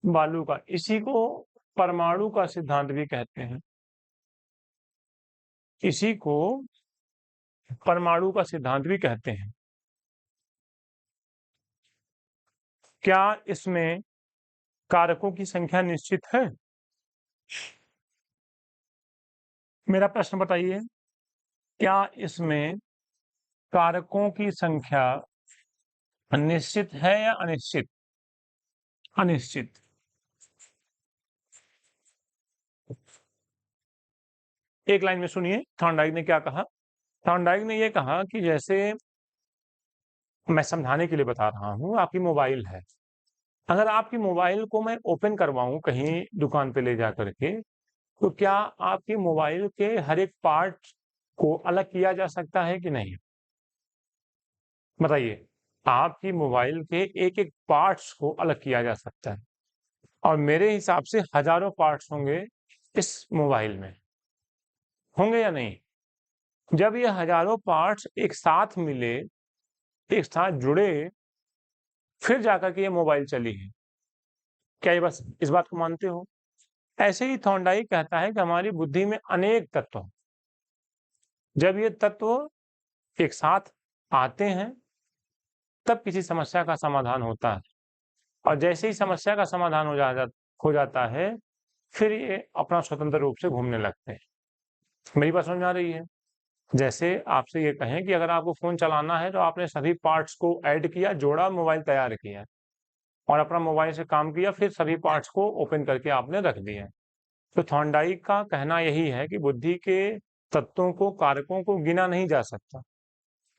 बालू का। इसी को परमाणु का सिद्धांत भी कहते हैं। इसी को परमाणु का सिद्धांत भी कहते हैं। क्या इसमें कारकों की संख्या निश्चित है? मेरा प्रश्न बताइए, क्या इसमें कारकों की संख्या निश्चित है या अनिश्चित? अनिश्चित। एक लाइन में सुनिए थॉर्नडाइक ने क्या कहा। थॉर्नडाइक ने यह कहा कि जैसे मैं समझाने के लिए बता रहा हूं, आपकी मोबाइल है। अगर आपकी मोबाइल को मैं ओपन करवाऊं कहीं दुकान पे ले जा करके, तो क्या आपकी मोबाइल के हर एक पार्ट को अलग किया जा सकता है कि नहीं? बताइए। आपकी मोबाइल के एक एक पार्ट्स को अलग किया जा सकता है, और मेरे हिसाब से हजारों पार्ट्स होंगे इस मोबाइल में, होंगे या नहीं? जब ये हजारों पार्ट्स एक साथ मिले, एक साथ जुड़े, फिर जाकर के ये मोबाइल चली है। क्या ये बस इस बात को मानते हो? ऐसे ही थॉर्नडाइक कहता है कि हमारी बुद्धि में अनेक तत्व हैं। जब ये तत्व एक साथ आते हैं, तब किसी समस्या का समाधान होता है, और जैसे ही समस्या का समाधान हो जाता है, फिर ये अपना स्वतंत्र रूप से घूमने लगते हैं। मेरी बात समझ में आ रही है? जैसे आपसे ये कहें कि अगर आपको फ़ोन चलाना है, तो आपने सभी पार्ट्स को ऐड किया, जोड़ा, मोबाइल तैयार किया और अपना मोबाइल से काम किया, फिर सभी पार्ट्स को ओपन करके आपने रख दिया। तो थॉर्नडाइक का कहना यही है कि बुद्धि के तत्वों को, कारकों को गिना नहीं जा सकता।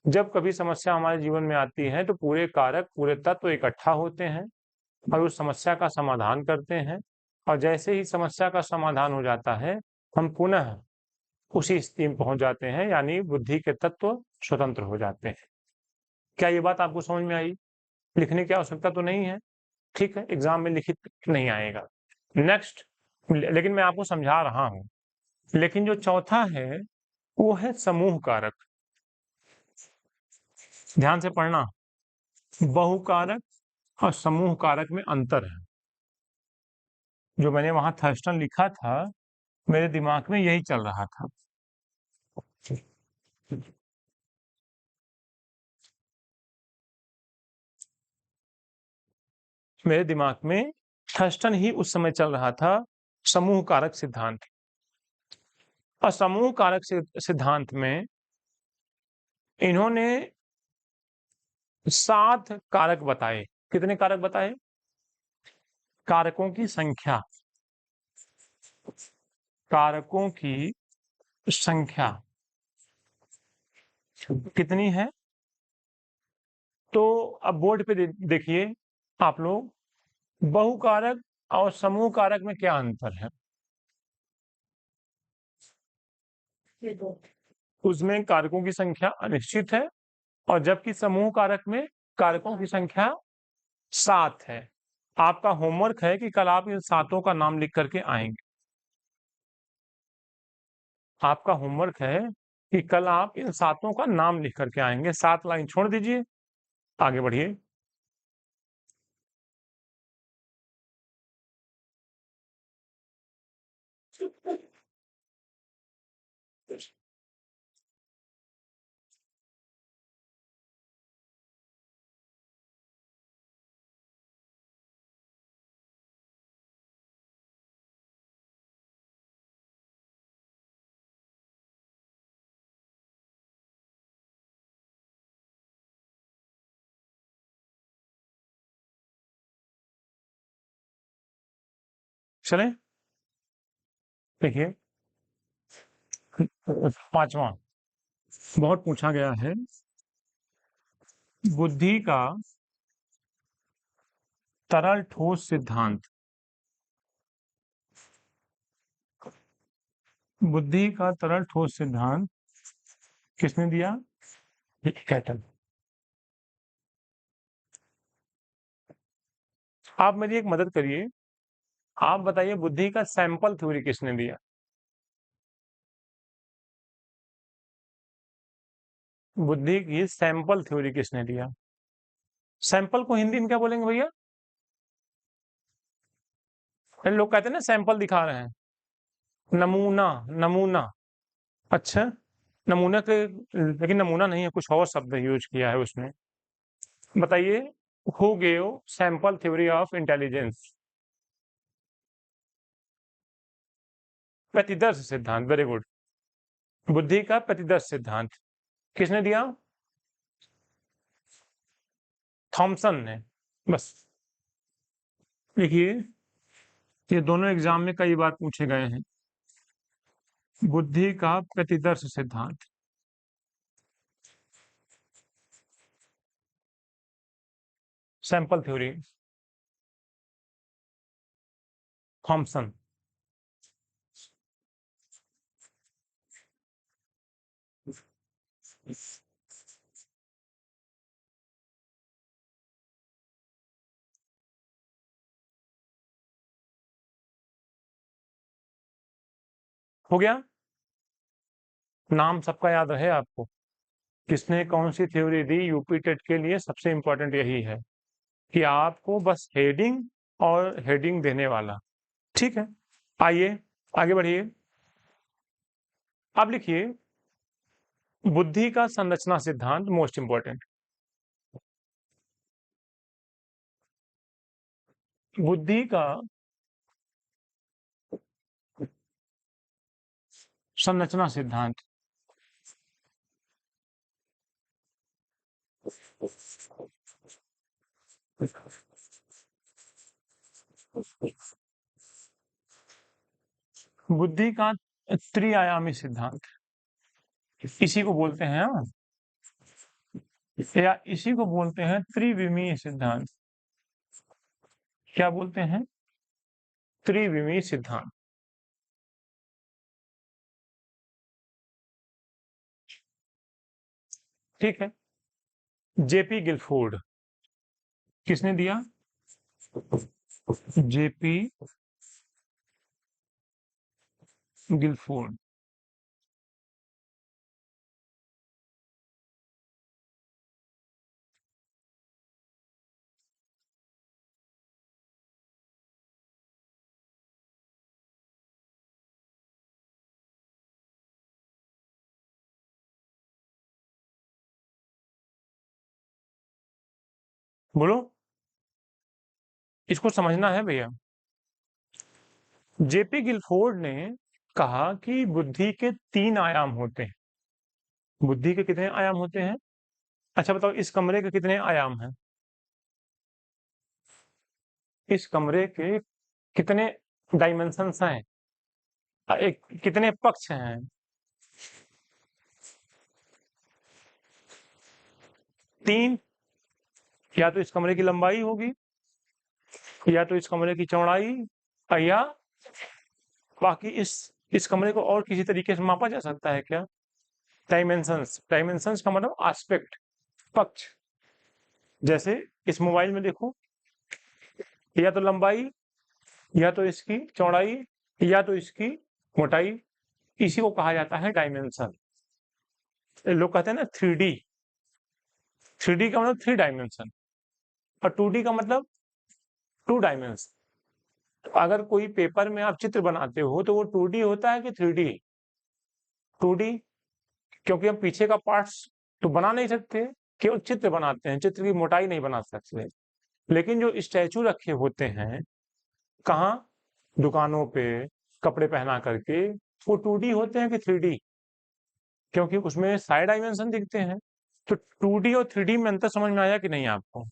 जब कभी समस्या हमारे जीवन में आती है, तो पूरे कारक, पूरे तत्व इकट्ठा होते हैं और उस समस्या का समाधान करते हैं, और जैसे ही समस्या का समाधान हो जाता है, हम पुनः उसी स्थिति में पहुंच जाते हैं, यानी बुद्धि के तत्व स्वतंत्र हो जाते हैं। क्या ये बात आपको समझ में आई? लिखने की आवश्यकता तो नहीं है, ठीक है, एग्जाम में लिखित नहीं आएगा। नेक्स्ट, लेकिन मैं आपको समझा रहा हूं। लेकिन जो चौथा है, वो है समूह कारक। ध्यान से पढ़ना, बहुकारक और समूह कारक में अंतर है। जो मैंने वहां थर्स्टन लिखा था, मेरे दिमाग में यही चल रहा था। मेरे दिमाग में थर्स्टन ही उस समय चल रहा था, समूह कारक सिद्धांत। और समूह कारक सिद्धांत में इन्होंने 7 कारक बताए। कितने कारक बताए? कारकों की संख्या, कारकों की संख्या कितनी है? तो अब बोर्ड पे देखिए आप लोग, बहुकारक और समूह कारक में क्या अंतर है? उसमें कारकों की संख्या अनिश्चित है, और जबकि समूह कारक में कारकों की संख्या 7 है। आपका होमवर्क है कि कल आप इन सातों का नाम लिख करके आएंगे। आपका होमवर्क है कि कल आप इन सातों का नाम लिख करके आएंगे। 7 लाइन छोड़ दीजिए, आगे बढ़िए। चलें? देखिए, पांचवा बहुत पूछा गया है, बुद्धि का तरल ठोस सिद्धांत। बुद्धि का तरल ठोस सिद्धांत किसने दिया? कैटल। आप मेरी एक मदद करिए, आप बताइए बुद्धि का सैंपल थ्योरी किसने दिया? बुद्धि की सैंपल थ्योरी किसने दिया? सैंपल को हिंदी में क्या बोलेंगे भैया? लोग कहते हैं ना सैंपल दिखा रहे हैं, नमूना, नमूना। अच्छा, नमूना के, लेकिन नमूना नहीं है, कुछ और शब्द यूज किया है उसने। बताइए, who gave sample theory of intelligence? प्रतिदर्श सिद्धांत, वेरी गुड। बुद्धि का प्रतिदर्श सिद्धांत किसने दिया? थॉमसन ने। बस देखिए, ये दोनों एग्जाम में कई बार पूछे गए हैं। बुद्धि का प्रतिदर्श सिद्धांत, सैंपल थ्योरी, थॉमसन। हो गया, नाम सबका याद रहे आपको। किसने कौन सी थ्योरी दी? यूपी टेट के लिए सबसे इंपॉर्टेंट यही है कि आपको बस हेडिंग और हेडिंग देने वाला। ठीक है, आइए आगे बढ़िए। आप लिखिए, बुद्धि का संरचना सिद्धांत, मोस्ट इंपॉर्टेंट। बुद्धि का संरचना सिद्धांत। बुद्धि का त्रिआयामी सिद्धांत, इसी को बोलते हैं, या इसी को बोलते हैं त्रिविमीय सिद्धांत। क्या बोलते हैं? त्रिविमीय सिद्धांत। ठीक है, जेपी गिलफोर्ड किसने दिया? JP Guilford. बोलो, इसको समझना है भैया। जेपी गिलफोर्ड ने कहा कि बुद्धि के 3 आयाम होते हैं। बुद्धि के कितने आयाम होते हैं? अच्छा बताओ, इस कमरे के कितने आयाम हैं? इस कमरे के कितने डायमेंशंस हैं? एक कितने पक्ष हैं? 3। या तो इस कमरे की लंबाई होगी, या तो इस कमरे की चौड़ाई, या बाकी इस कमरे को और किसी तरीके से मापा जा सकता है क्या? डायमेंशंस, डायमेंशंस का मतलब एस्पेक्ट, पक्ष। जैसे इस मोबाइल में देखो, या तो लंबाई, या तो इसकी चौड़ाई, या तो इसकी मोटाई, इसी को कहा जाता है डायमेंशन। लोग कहते हैं ना 3D। 3D का मतलब 3 डायमेंशन, और 2D का मतलब 2 डायमेंशन। अगर कोई पेपर में आप चित्र बनाते हो तो वो 2D होता है कि 3D? 2D, क्योंकि हम पीछे का पार्ट्स तो बना नहीं सकते, केवल चित्र बनाते हैं, चित्र की मोटाई नहीं बना सकते। लेकिन जो स्टैचू रखे होते हैं कहाँ, दुकानों पे कपड़े पहना करके, वो 2D होते हैं कि 3D? क्योंकि उसमें सारे डायमेंशन दिखते हैं। तो 2D और 3D में अंतर समझ में आया कि नहीं आपको?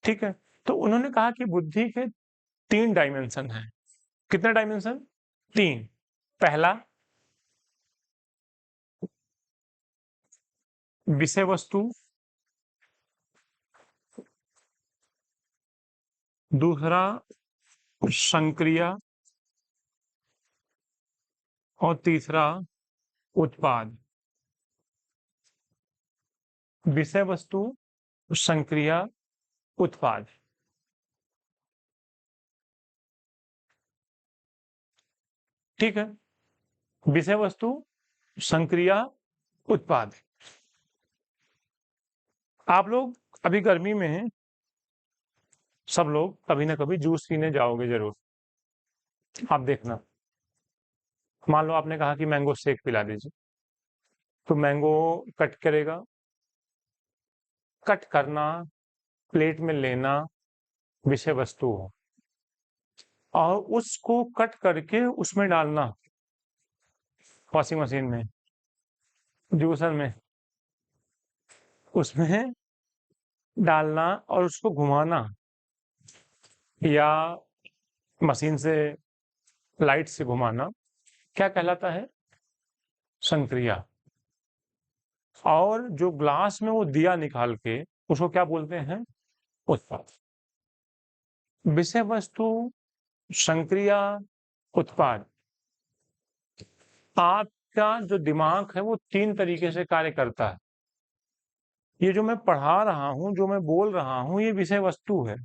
ठीक है, तो उन्होंने कहा कि बुद्धि के 3 डायमेंशन हैं। कितने डायमेंशन? 3। पहला विषय वस्तु, दूसरा संक्रिया और तीसरा उत्पाद। विषय वस्तु, संक्रिया, उत्पाद। ठीक है, विषय वस्तु, संक्रिया, उत्पाद। आप लोग अभी गर्मी में हैं, सब लोग कभी ना कभी जूस पीने जाओगे जरूर। आप देखना, मान लो आपने कहा कि मैंगो शेक पिला दीजिए, तो मैंगो कट करेगा, कट करना, प्लेट में लेना विषय वस्तु हो, और उसको कट करके उसमें डालना, वॉशिंग मशीन में, जूसर में, उसमें डालना और उसको घुमाना, या मशीन से लाइट से घुमाना, क्या कहलाता है? संक्रिया। और जो ग्लास में वो दिया निकाल के, उसको क्या बोलते हैं? उत्पाद। विषय वस्तु, संक्रिया, उत्पाद। आपका जो दिमाग है वो 3 तरीके से कार्य करता है। ये जो मैं पढ़ा रहा हूं, जो मैं बोल रहा हूं, ये विषय वस्तु है।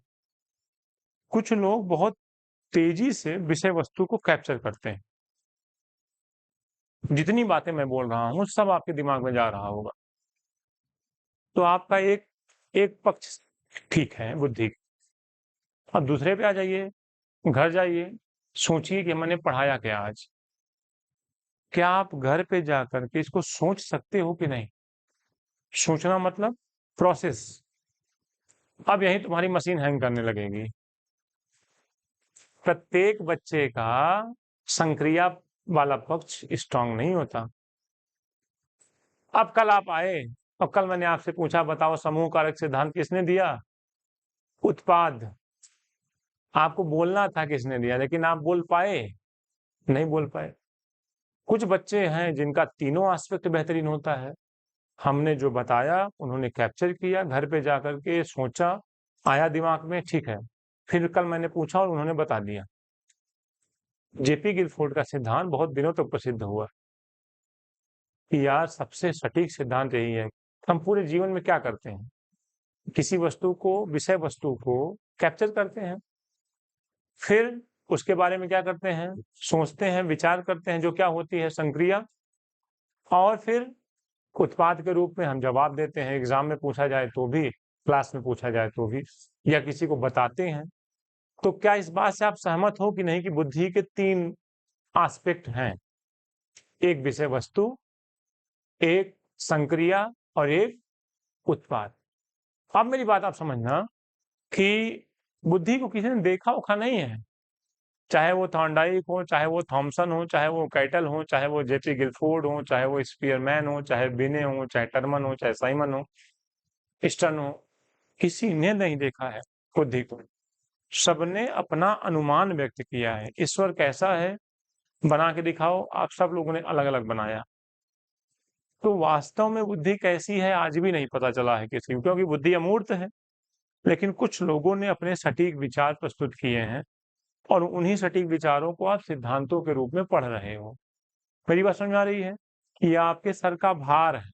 कुछ लोग बहुत तेजी से विषय वस्तु को कैप्चर करते हैं। जितनी बातें मैं बोल रहा हूं सब आपके दिमाग में जा रहा होगा। तो आपका एक एक पक्ष ठीक है बुद्धि। अब दूसरे पे आ जाइए, घर जाइए, सोचिए कि मैंने पढ़ाया क्या आज। क्या आप घर पे जाकर के इसको सोच सकते हो कि नहीं? सोचना मतलब प्रोसेस। अब यही तुम्हारी मशीन हैंग करने लगेगी। प्रत्येक बच्चे का संक्रिया वाला पक्ष स्ट्रांग नहीं होता। अब कल आप आए और कल मैंने आपसे पूछा, बताओ समूह कारक सिद्धांत किसने दिया? उत्पाद। आपको बोलना था किसने दिया, लेकिन आप बोल पाए? नहीं बोल पाए। कुछ बच्चे हैं जिनका तीनों एस्पेक्ट बेहतरीन होता है। हमने जो बताया उन्होंने कैप्चर किया, घर पे जाकर के सोचा, आया दिमाग में, ठीक है। फिर कल मैंने पूछा और उन्होंने बता दिया। जेपी गिलफोर्ड का सिद्धांत बहुत दिनों तक प्रसिद्ध हुआ कि यार सबसे सटीक सिद्धांत यही है। हम पूरे जीवन में क्या करते हैं? किसी वस्तु को, विषय वस्तु को कैप्चर करते हैं, फिर उसके बारे में क्या करते हैं? सोचते हैं, विचार करते हैं, जो क्या होती है? संक्रिया। और फिर उत्पाद के रूप में हम जवाब देते हैं, एग्जाम में पूछा जाए तो भी, क्लास में पूछा जाए तो भी, या किसी को बताते हैं। तो क्या इस बात से आप सहमत हो कि नहीं कि बुद्धि के 3 एस्पेक्ट हैं? एक विषय वस्तु, एक संक्रिया और एक उत्पाद। अब मेरी बात आप समझना कि बुद्धि को किसी ने देखा उखा नहीं है। चाहे वो थॉर्नडाइक हो, चाहे वो थॉमसन हो, चाहे वो कैटल हो, चाहे वो जेपी गिलफोर्ड हो, चाहे वो स्पीयरमैन हो, चाहे बिने हो, चाहे टर्मन हो, चाहे साइमन हो, स्टर्न हो, किसी ने नहीं देखा है बुद्धि को। सबने अपना अनुमान व्यक्त किया है। ईश्वर कैसा है बना के दिखाओ, आप सब लोगों ने अलग अलग बनाया। तो वास्तव में बुद्धि कैसी है आज भी नहीं पता चला है किसी को, क्योंकि बुद्धि अमूर्त है। लेकिन कुछ लोगों ने अपने सटीक विचार प्रस्तुत किए हैं, और उन्हीं सटीक विचारों को आप सिद्धांतों के रूप में पढ़ रहे हो। मेरी बात समझ आ रही है? ये आपके सर का भार है,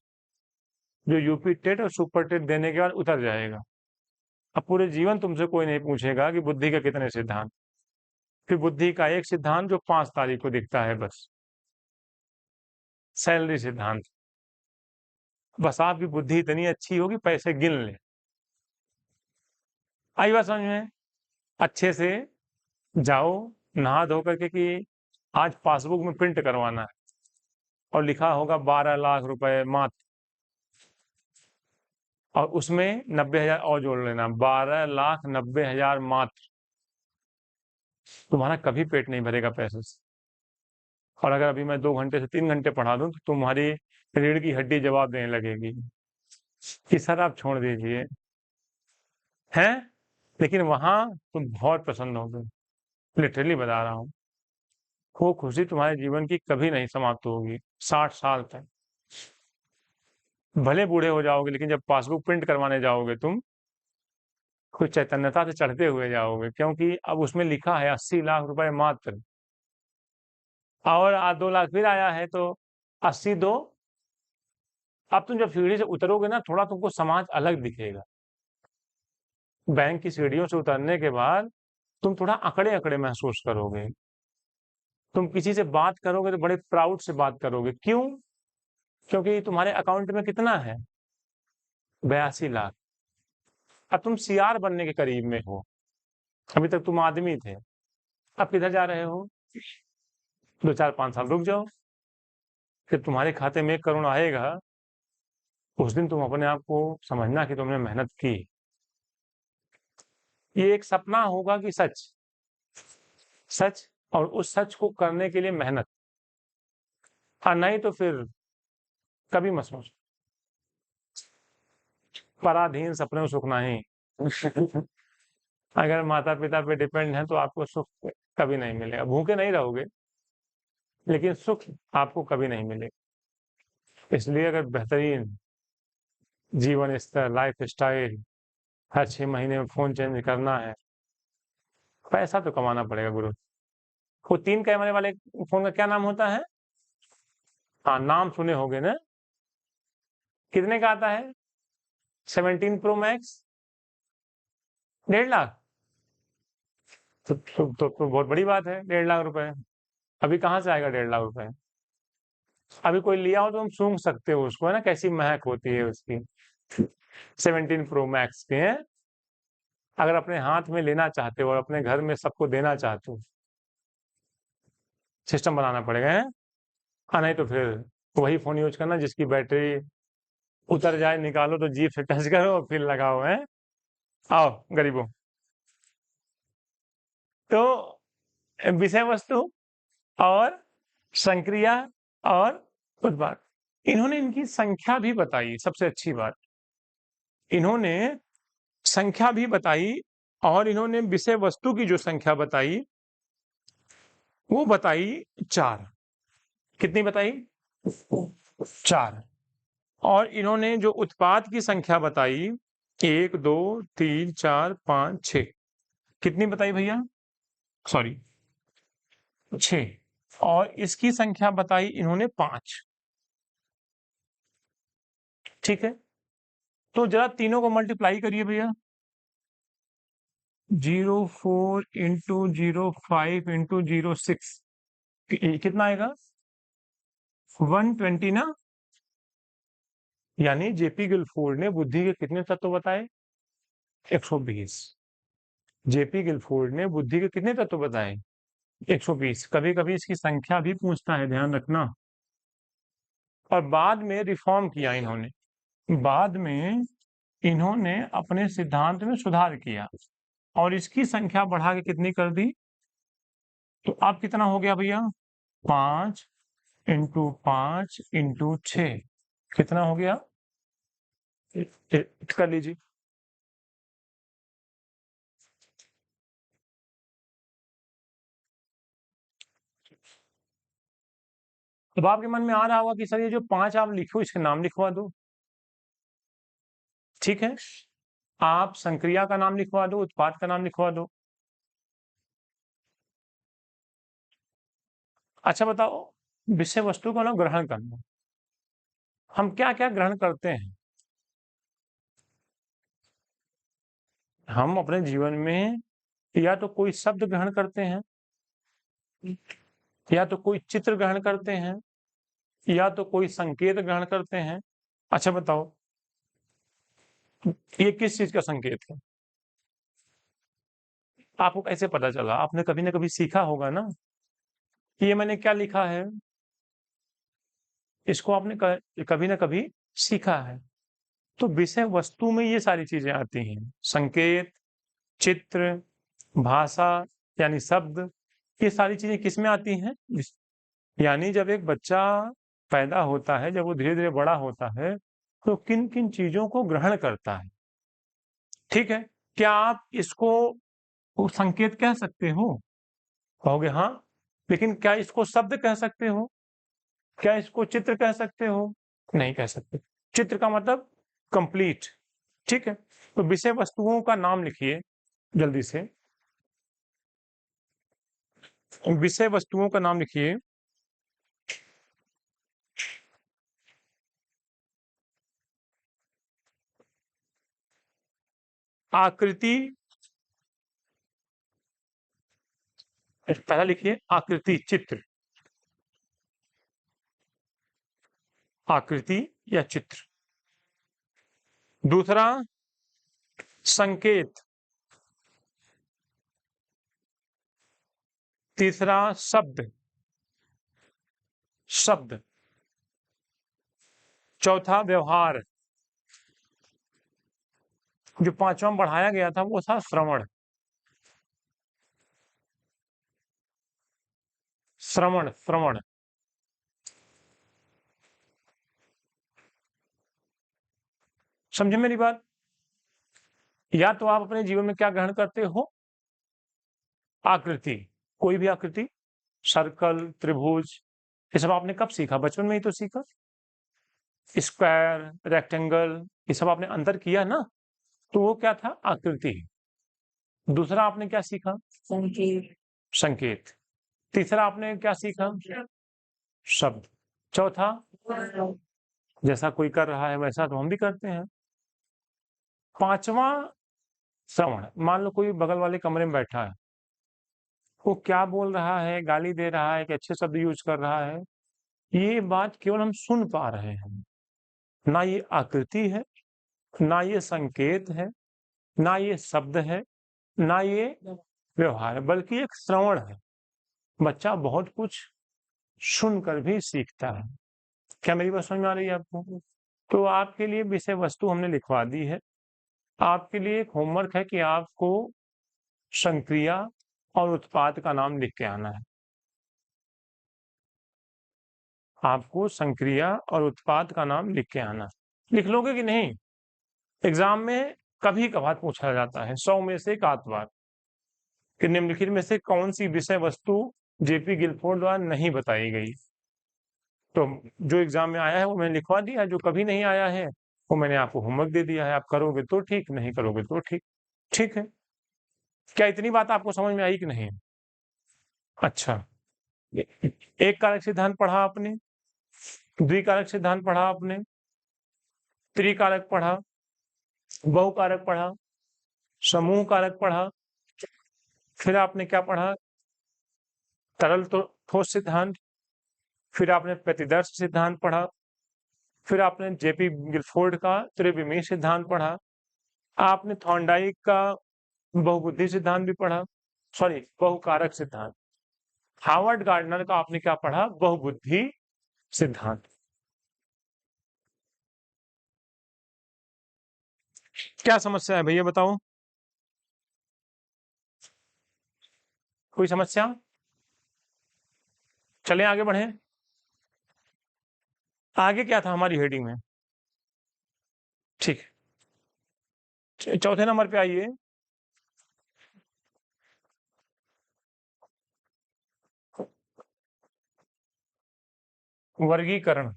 जो यूपी टेट और सुपर टेट देने के बाद उतर जाएगा। अब पूरे जीवन तुमसे कोई नहीं पूछेगा कि बुद्धि के कितने सिद्धांत। फिर बुद्धि का एक सिद्धांत जो 5 तारीख को दिखता है, बस सैलरी सिद्धांत। बस आपकी बुद्धि इतनी अच्छी होगी, पैसे गिन ले। आई बात समझ में? अच्छे से जाओ, नहा धो करके कि आज पासबुक में प्रिंट करवाना है, और लिखा होगा 12 लाख रुपए मात्र, और उसमें 90,000 और जोड़ लेना, 12,90,000 मात्र। तुम्हारा कभी पेट नहीं भरेगा पैसे से। और अगर अभी मैं 2 घंटे से 3 घंटे पढ़ा दूं तो तुम्हारी रीढ़ की हड्डी जवाब देने लगेगी कि सर आप छोड़ दीजिए, हैं? लेकिन वहां तुम बहुत प्रसन्न होगे, लिटरली बता रहा हूं। वो खुशी तुम्हारे जीवन की कभी नहीं समाप्त होगी 60 साल तक। भले बूढ़े हो जाओगे, लेकिन जब पासबुक प्रिंट करवाने जाओगे तुम, कुछ चैतन्यता से चढ़ते हुए जाओगे, क्योंकि अब उसमें लिखा है 80 लाख रुपए मात्र। और आज 2 लाख फिर आया है, तो 80 दो। अब तुम जब सीढ़ी से उतरोगे ना, थोड़ा तुमको समाज अलग दिखेगा। बैंक की सीढ़ियों से उतरने के बाद तुम थोड़ा अकड़े अकड़े महसूस करोगे। तुम किसी से बात करोगे तो बड़े प्राउड से बात करोगे। क्यों? क्योंकि तुम्हारे अकाउंट में कितना है? 82 लाख। अब तुम सीआर बनने के करीब में हो। अभी तक तुम आदमी थे, अब किधर जा रहे हो? 2 4 5 साल रुक जाओ, फिर तुम्हारे खाते में 1 करोड़ आएगा। उस दिन तुम अपने आप को समझना कि तुमने मेहनत की। ये एक सपना होगा कि सच सच, और उस सच को करने के लिए मेहनत। हाँ, नहीं तो फिर कभी मत सोच। पराधीन सपने सुख नहीं। अगर माता पिता पे डिपेंड है तो आपको सुख कभी नहीं मिलेगा। भूखे नहीं रहोगे, लेकिन सुख आपको कभी नहीं मिलेगा। इसलिए अगर बेहतरीन जीवन स्तर, लाइफ स्टाइल, हर 6 महीने में फोन चेंज करना है, पैसा तो कमाना पड़ेगा गुरु। वो 3 कैमरे वाले फोन का क्या नाम होता है? हाँ, नाम सुने होगे ना। कितने का आता है? 17 प्रो मैक्स 1.5 लाख। तो बहुत बड़ी बात है, 1.5 लाख रुपए। अभी कहाँ से आएगा 1.5 लाख रुपए? अभी कोई लिया हो तो हम सूंघ सकते हो उसको, है ना, कैसी महक होती है उसकी। 17 प्रो मैक्स के हैं। अगर अपने हाथ में लेना चाहते हो और अपने घर में सबको देना चाहते हो, सिस्टम बनाना पड़ेगा, है। हाँ, नहीं तो फिर वही फोन यूज करना जिसकी बैटरी उतर जाए, निकालो तो जीप से टच करो और फिर लगाओ, है। आओ गरीबों। तो विषय वस्तु और संक्रिया और उत्पाद, इन्होंने इनकी संख्या भी बताई। सबसे अच्छी बात, इन्होंने संख्या भी बताई, और इन्होंने विषय वस्तु की जो संख्या बताई वो बताई 4। कितनी बताई? 4। और इन्होंने जो उत्पाद की संख्या बताई, 1 2 3 4 5 6। कितनी बताई भैया? सॉरी, 6। और इसकी संख्या बताई इन्होंने 5। ठीक है, तो जरा तीनों को मल्टीप्लाई करिए भैया। 04 इंटू 05 इंटू 06 कितना आएगा? 120 ना। यानी जेपी गिलफोर्ड ने बुद्धि के कितने तत्व बताए? 120। जेपी गिलफोर्ड ने बुद्धि के कितने तत्व बताए? 120। कभी कभी इसकी संख्या भी पूछता है, ध्यान रखना। और बाद में रिफॉर्म किया इन्होंने। बाद में इन्होंने अपने सिद्धांत में सुधार किया और इसकी संख्या बढ़ा के कितनी कर दी? तो अब कितना हो गया भैया? 5 इंटू 5 इंटू 6। कितना हो गया? कर लीजिए। अब आपके मन में आ रहा होगा कि सर ये जो 5 आप लिखो, इसके नाम लिखवा दो। ठीक है, आप संक्रिया का नाम लिखवा दो, उत्पाद का नाम लिखवा दो। अच्छा बताओ, विषय वस्तु को ना ग्रहण करना, हम क्या क्या ग्रहण करते हैं? हम अपने जीवन में या तो कोई शब्द ग्रहण करते हैं, या तो कोई चित्र ग्रहण करते हैं, या तो कोई संकेत ग्रहण करते हैं। अच्छा बताओ, ये किस चीज का संकेत है? आपको कैसे पता चला? आपने कभी ना कभी सीखा होगा ना कि ये मैंने क्या लिखा है। इसको आपने कभी ना कभी सीखा है। तो विषय वस्तु में ये सारी चीजें आती हैं। संकेत, चित्र, भाषा यानी शब्द, ये सारी चीजें किस में आती हैं? यानी जब एक बच्चा पैदा होता है, जब वो धीरे धीरे बड़ा होता है, तो किन किन चीजों को ग्रहण करता है। ठीक है, क्या आप इसको संकेत कह सकते हो? कहोगे हाँ, लेकिन क्या इसको शब्द कह सकते हो? क्या इसको चित्र कह सकते हो? नहीं कह सकते। चित्र का मतलब कंप्लीट। ठीक है, तो विषय वस्तुओं का नाम लिखिए जल्दी से। विषय वस्तुओं का नाम लिखिए। आकृति, पहला लिखिए आकृति, चित्र, आकृति या चित्र। दूसरा संकेत। तीसरा शब्द, शब्द। चौथा व्यवहार। जो पांचवा बढ़ाया गया था वो था श्रवण। श्रवण, श्रवण। समझे मेरी बात? या तो आप अपने जीवन में क्या ग्रहण करते हो? आकृति, कोई भी आकृति, सर्कल, त्रिभुज, ये सब आपने कब सीखा? बचपन में ही तो सीखा। स्क्वायर, रेक्टेंगल, ये सब आपने अंदर किया ना, तो वो क्या था? आकृति। दूसरा आपने क्या सीखा? संकेत, संकेत। तीसरा आपने क्या सीखा? शब्द। चौथा, जैसा कोई कर रहा है वैसा तो हम भी करते हैं। पांचवा श्रवण। मान लो कोई बगल वाले कमरे में बैठा है, वो क्या बोल रहा है, गाली दे रहा है कि अच्छे शब्द यूज कर रहा है, ये बात केवल हम सुन पा रहे हैं। ना ये आकृति है, ना ये संकेत है, ना ये शब्द है, ना ये व्यवहार है, बल्कि एक श्रवण है। बच्चा बहुत कुछ सुनकर भी सीखता है। क्या मेरी बात समझ में आ रही है आपको? तो आपके लिए विषय वस्तु हमने लिखवा दी है। आपके लिए एक होमवर्क है कि आपको संक्रिया और उत्पाद का नाम लिख के आना है। आपको संक्रिया और उत्पाद का नाम लिख के आना। लिख लोगे कि नहीं? एग्जाम में कभी कभार पूछा जाता है, 100 में से एक आध बार, कि निम्नलिखित में से कौन सी विषय वस्तु जेपी गिलफोर्ड द्वारा नहीं बताई गई। तो जो एग्जाम में आया है वो मैंने लिखवा दिया, जो कभी नहीं आया है वो मैंने आपको होमवर्क दे दिया है। आप करोगे तो ठीक, नहीं करोगे तो ठीक। ठीक है, क्या इतनी बात आपको समझ में आई कि नहीं? अच्छा, एक कारक सिद्धांत पढ़ा आपने, द्विकारक सिद्धांत पढ़ा आपने, त्रिकारक पढ़ा, बहुकारक पढ़ा, समूह कारक पढ़ा, फिर आपने क्या पढ़ा? तरल तो ठोस सिद्धांत, फिर आपने प्रतिदर्श सिद्धांत पढ़ा, फिर आपने जेपी गिलफोर्ड का त्रिविमीय सिद्धांत पढ़ा, आपने थॉर्नडाइक का बहुबुद्धि सिद्धांत भी पढ़ा, सॉरी बहुकारक सिद्धांत। हार्वर्ड गार्डनर का आपने क्या पढ़ा? बहुबुद्धि सिद्धांत। क्या समस्या है भैया बताओ? कोई समस्या? चले आगे बढ़े। आगे क्या था हमारी हेडिंग में? ठीक है, चौथे नंबर पे आइए। वर्गीकरण।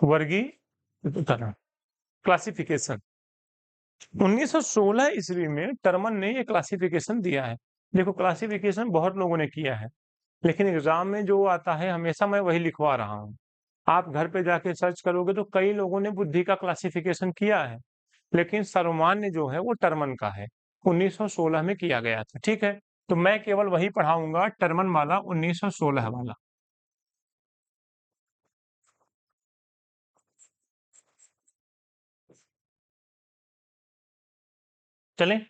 वर्गीकरण, क्लासिफिकेशन। 1916 ईस्वी में टर्मन ने ये क्लासिफिकेशन दिया है। देखो, क्लासिफिकेशन बहुत लोगों ने किया है, लेकिन एग्जाम में जो आता है हमेशा मैं वही लिखवा रहा हूँ। आप घर पे जाके सर्च करोगे तो कई लोगों ने बुद्धि का क्लासिफिकेशन किया है, लेकिन सर्वमान्य जो है वो टर्मन का है। 1916 में किया गया था। ठीक है, तो मैं केवल वही पढ़ाऊंगा, टर्मन वाला, 1916 वाला। चलें।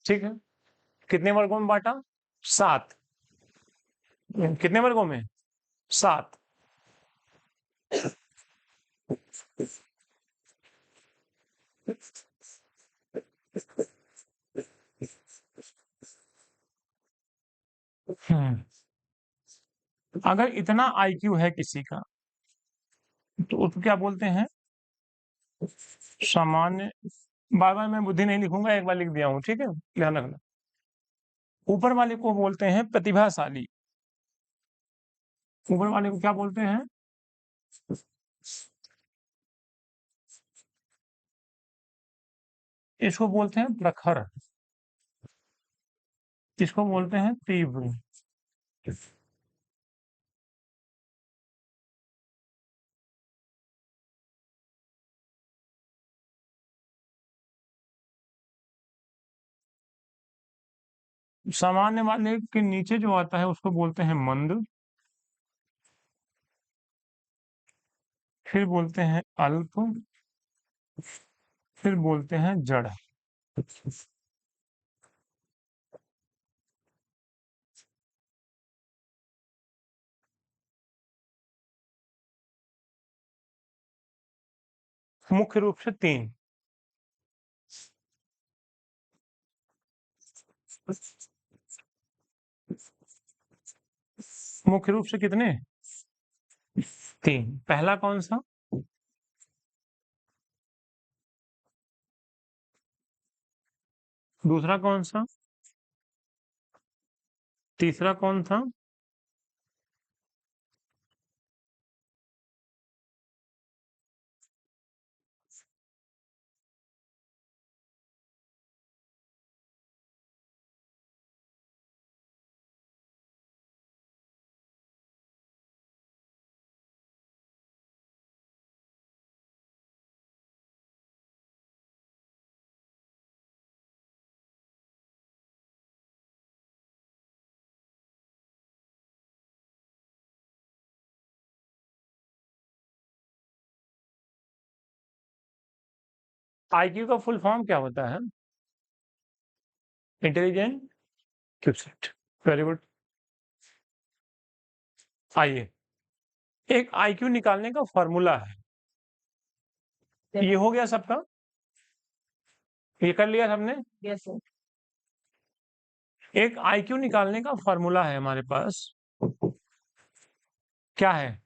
ठीक है, कितने वर्गों में बांटा? 7। कितने वर्गों में? 7। अगर इतना आईक्यू है किसी का तो उसको क्या बोलते हैं? सामान्य। बार बार मैं बुद्धि नहीं लिखूंगा, एक बार लिख दिया हूं, ठीक है, ध्यान रखना। ऊपर वाले को बोलते हैं प्रतिभाशाली। ऊपर वाले को क्या बोलते हैं? इसको बोलते हैं प्रखर। इसको बोलते हैं तीव्र। सामान्य वाले के नीचे जो आता है उसको बोलते हैं मंद। फिर बोलते हैं अल्प। फिर बोलते हैं जड़। मुख्य रूप से 3। मुख्य रूप से कितने? 3। पहला कौन सा? दूसरा कौन सा? तीसरा कौन था? आईक्यू का फुल फॉर्म क्या होता है? Intelligent cube set. Very good. आइए, एक आईक्यू निकालने का फॉर्मूला है। ये हो गया सबका? ये कर लिया सबने? Yes sir. एक आईक्यू निकालने का फॉर्मूला है हमारे पास। क्या है?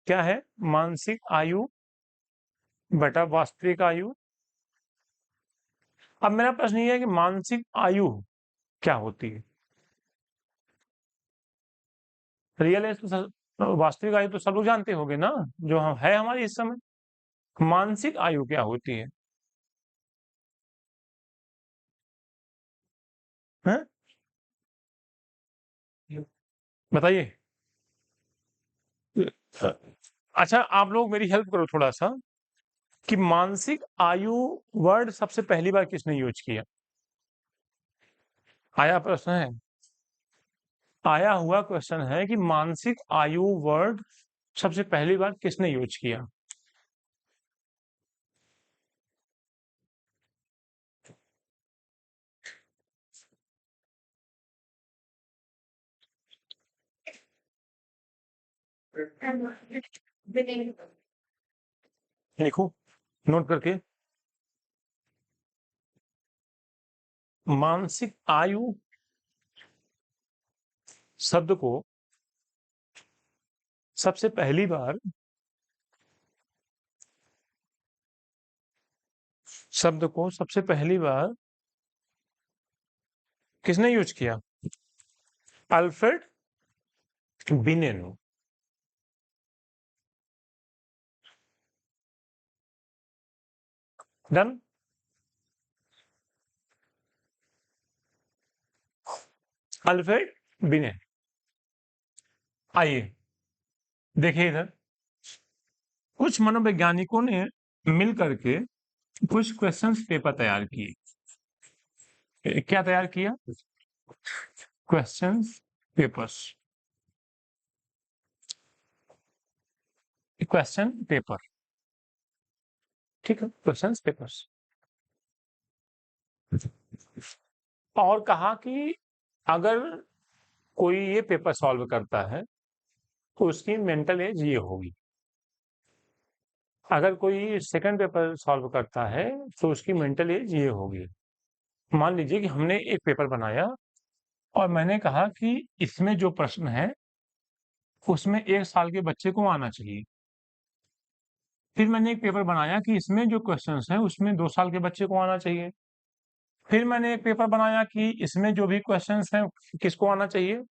क्या है? मानसिक आयु बटा वास्तविक आयु। अब मेरा प्रश्न ये है कि मानसिक आयु क्या होती है? रियल एज तो वास्तविक आयु तो सब लोग जानते होंगे ना, जो हम है हमारी इस समय। मानसिक आयु क्या होती है? हैं? बताइए। अच्छा, आप लोग मेरी हेल्प करो थोड़ा सा, कि मानसिक आयु वर्ड सबसे पहली बार किसने यूज किया? आया प्रश्न है, आया हुआ क्वेश्चन है कि मानसिक आयु वर्ड सबसे पहली बार किसने यूज किया? लिखो नोट करके। मानसिक आयु शब्द को सबसे पहली बार किसने यूज किया? अल्फ्रेड बिने ने। डन। अल्फ्रेड बिने। आइए देखिए इधर, कुछ मनोवैज्ञानिकों ने मिल करके कुछ क्वेश्चंस पेपर तैयार किए। क्या तैयार किया? क्वेश्चंस पेपर्स, क्वेश्चन पेपर, ठीक है, क्वेश्चंस पेपर्स। और कहा कि अगर कोई ये पेपर सॉल्व करता है तो उसकी मेंटल एज ये होगी। अगर कोई सेकंड पेपर सॉल्व करता है तो उसकी मेंटल एज ये होगी। मान लीजिए कि हमने एक पेपर बनाया और मैंने कहा कि इसमें जो प्रश्न है उसमें 1 साल के बच्चे को आना चाहिए। फिर मैंने एक पेपर बनाया कि इसमें जो क्वेश्चंस हैं उसमें 2 साल के बच्चे को आना चाहिए। फिर मैंने एक पेपर बनाया कि इसमें जो भी क्वेश्चंस हैं किसको आना चाहिए?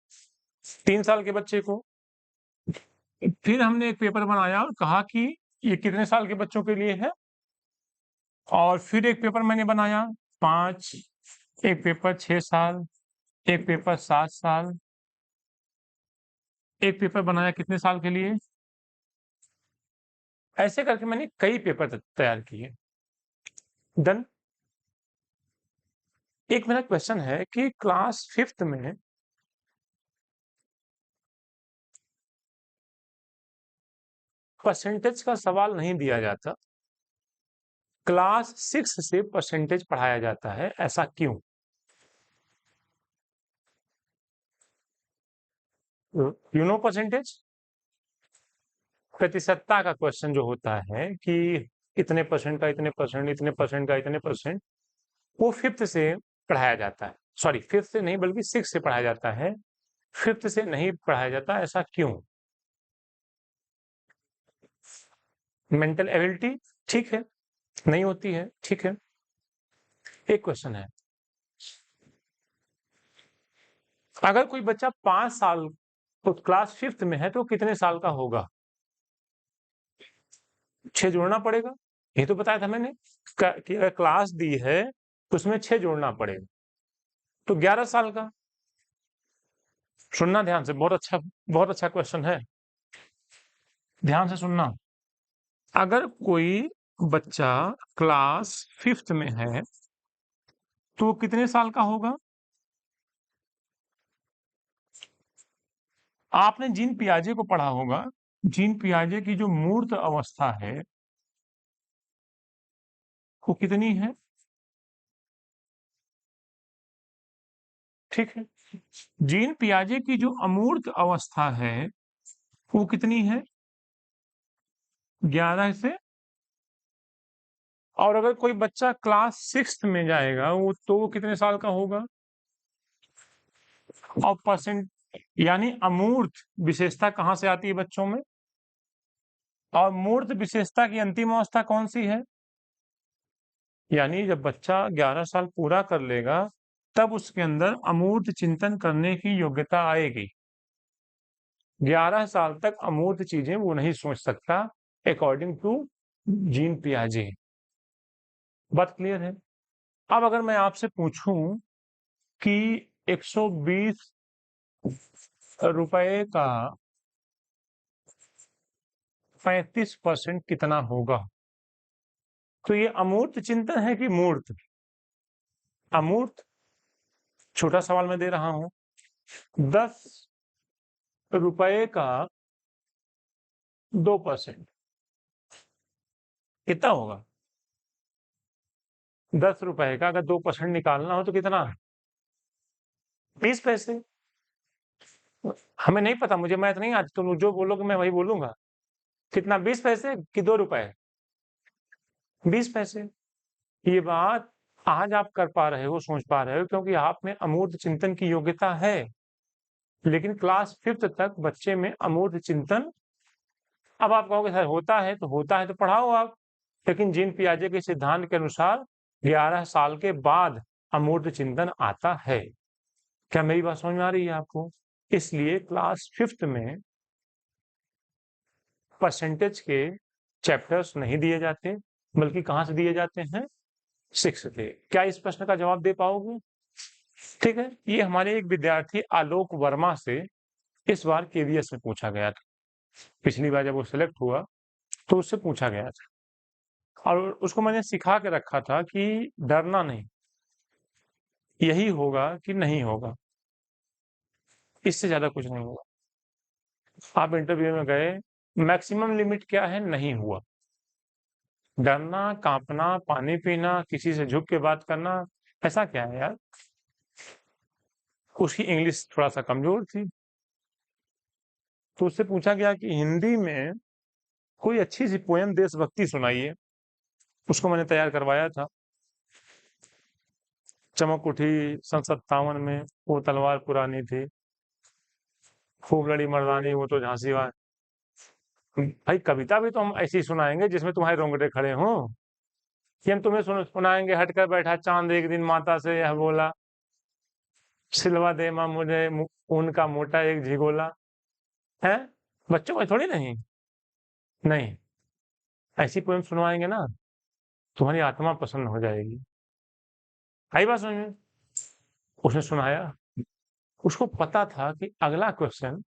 3 साल के बच्चे को। फिर हमने एक पेपर बनाया और कहा कि ये कितने साल के बच्चों के लिए है? और फिर एक पेपर मैंने बनाया 5, एक पेपर 6 साल, एक पेपर 7 साल, एक पेपर बनाया कितने साल के लिए? ऐसे करके मैंने कई पेपर तैयार किए। डन। एक मेरा क्वेश्चन है कि क्लास 5th में परसेंटेज का सवाल नहीं दिया जाता, क्लास 6 से परसेंटेज पढ़ाया जाता है, ऐसा क्यों? You know percentage? प्रतिशतता का क्वेश्चन जो होता है कि इतने परसेंट का इतने परसेंट, इतने परसेंट का इतने परसेंट, वो 5th से पढ़ाया जाता है। सॉरी, 5th से नहीं बल्कि 6 से पढ़ाया जाता है, 5th से नहीं पढ़ाया जाता, ऐसा क्यों? मेंटल एबिलिटी, ठीक है, नहीं होती है, ठीक है। एक क्वेश्चन है, अगर कोई बच्चा 5 साल तो क्लास 5th में है तो कितने साल का होगा? 6 जोड़ना पड़ेगा, ये तो बताया था मैंने कि अगर क्लास दी है तो उसमें 6 जोड़ना पड़ेगा, तो 11 साल का। सुनना ध्यान से, बहुत अच्छा क्वेश्चन है, ध्यान से सुनना। अगर कोई बच्चा क्लास 5th में है तो वो कितने साल का होगा? आपने जीन पियाजे को पढ़ा होगा। जीन पियाजे की जो मूर्त अवस्था है वो कितनी है? ठीक है। जीन पियाजे की जो अमूर्त अवस्था है वो कितनी है? 11 से। और अगर कोई बच्चा क्लास 6th में जाएगा वो तो वो कितने साल का होगा? और परसेंट यानी अमूर्त विशेषता कहाँ से आती है बच्चों में? और मूर्त विशेषता की अंतिम अवस्था कौन सी है? यानी जब बच्चा 11 साल पूरा कर लेगा तब उसके अंदर अमूर्त चिंतन करने की योग्यता आएगी। 11 साल तक अमूर्त चीजें वो नहीं सोच सकता, अकॉर्डिंग टू जीन पियाजे। बात क्लियर है? अब अगर मैं आपसे पूछूं कि 120 रुपए का 35% कितना होगा, तो ये अमूर्त चिंतन है कि मूर्त? अमूर्त। छोटा सवाल मैं दे रहा हूं, 10 रुपए का 2% कितना होगा? 10 रुपए का अगर 2% निकालना हो तो कितना? 20 पैसे। हमें नहीं पता, मुझे मैथ नहीं आती, तुम जो बोलोगे मैं वही बोलूंगा। कितना? 20 पैसे कि 2 रुपए? 20 पैसे। ये बात आज आप कर पा रहे हो, सोच पा रहे हो, क्योंकि आप में अमूर्त चिंतन की योग्यता है। लेकिन क्लास 5th तक बच्चे में अमूर्त चिंतन, अब आप कहोगे सर होता है तो पढ़ाओ आप, लेकिन जीन पियाजे के सिद्धांत के अनुसार 11 साल के बाद अमूर्त चिंतन आता है। क्या मेरी बात समझ में आ रही है आपको? इसलिए क्लास 5th में परसेंटेज के चैप्टर्स नहीं दिए जाते, बल्कि कहां से दिए जाते हैं? 6 से। क्या इस प्रश्न का जवाब दे पाओगे? ठीक है, ये हमारे एक विद्यार्थी आलोक वर्मा से इस बार केवीएस में पूछा गया था। पिछली बार जब वो सिलेक्ट हुआ तो उससे पूछा गया था और उसको मैंने सिखा के रखा था कि डरना नहीं, यही होगा कि नहीं होगा, इससे ज्यादा कुछ नहीं होगा। आप इंटरव्यू में गए, मैक्सिमम लिमिट क्या है, नहीं हुआ। डरना, कांपना, पानी पीना, किसी से झुक के बात करना, ऐसा क्या है यार। उसकी इंग्लिश थोड़ा सा कमजोर थी, तो उससे पूछा गया कि हिंदी में कोई अच्छी सी पोयम देशभक्ति सुनाइए। उसको मैंने तैयार करवाया था। चमक उठी सन 57 में, वो तलवार पुरानी थी, खूब लड़ी मर्दानी वो तो झांसी वाली। भाई कविता भी तो हम ऐसी सुनाएंगे जिसमें तुम्हारे रोंगटे खड़े हों, कि हम तुम्हें सुनाएंगे हटकर बैठा चांद एक दिन माता से यह बोला, सिलवा दे माँ मुझे ऊन का मोटा एक झिगोला। है, बच्चों को थोड़ी नहीं। नहीं, ऐसी पोएम सुनवाएंगे ना, तुम्हारी आत्मा प्रसन्न हो जाएगी। आई बात समझ में। उसने सुनाया, उसको पता था कि अगला क्वेश्चन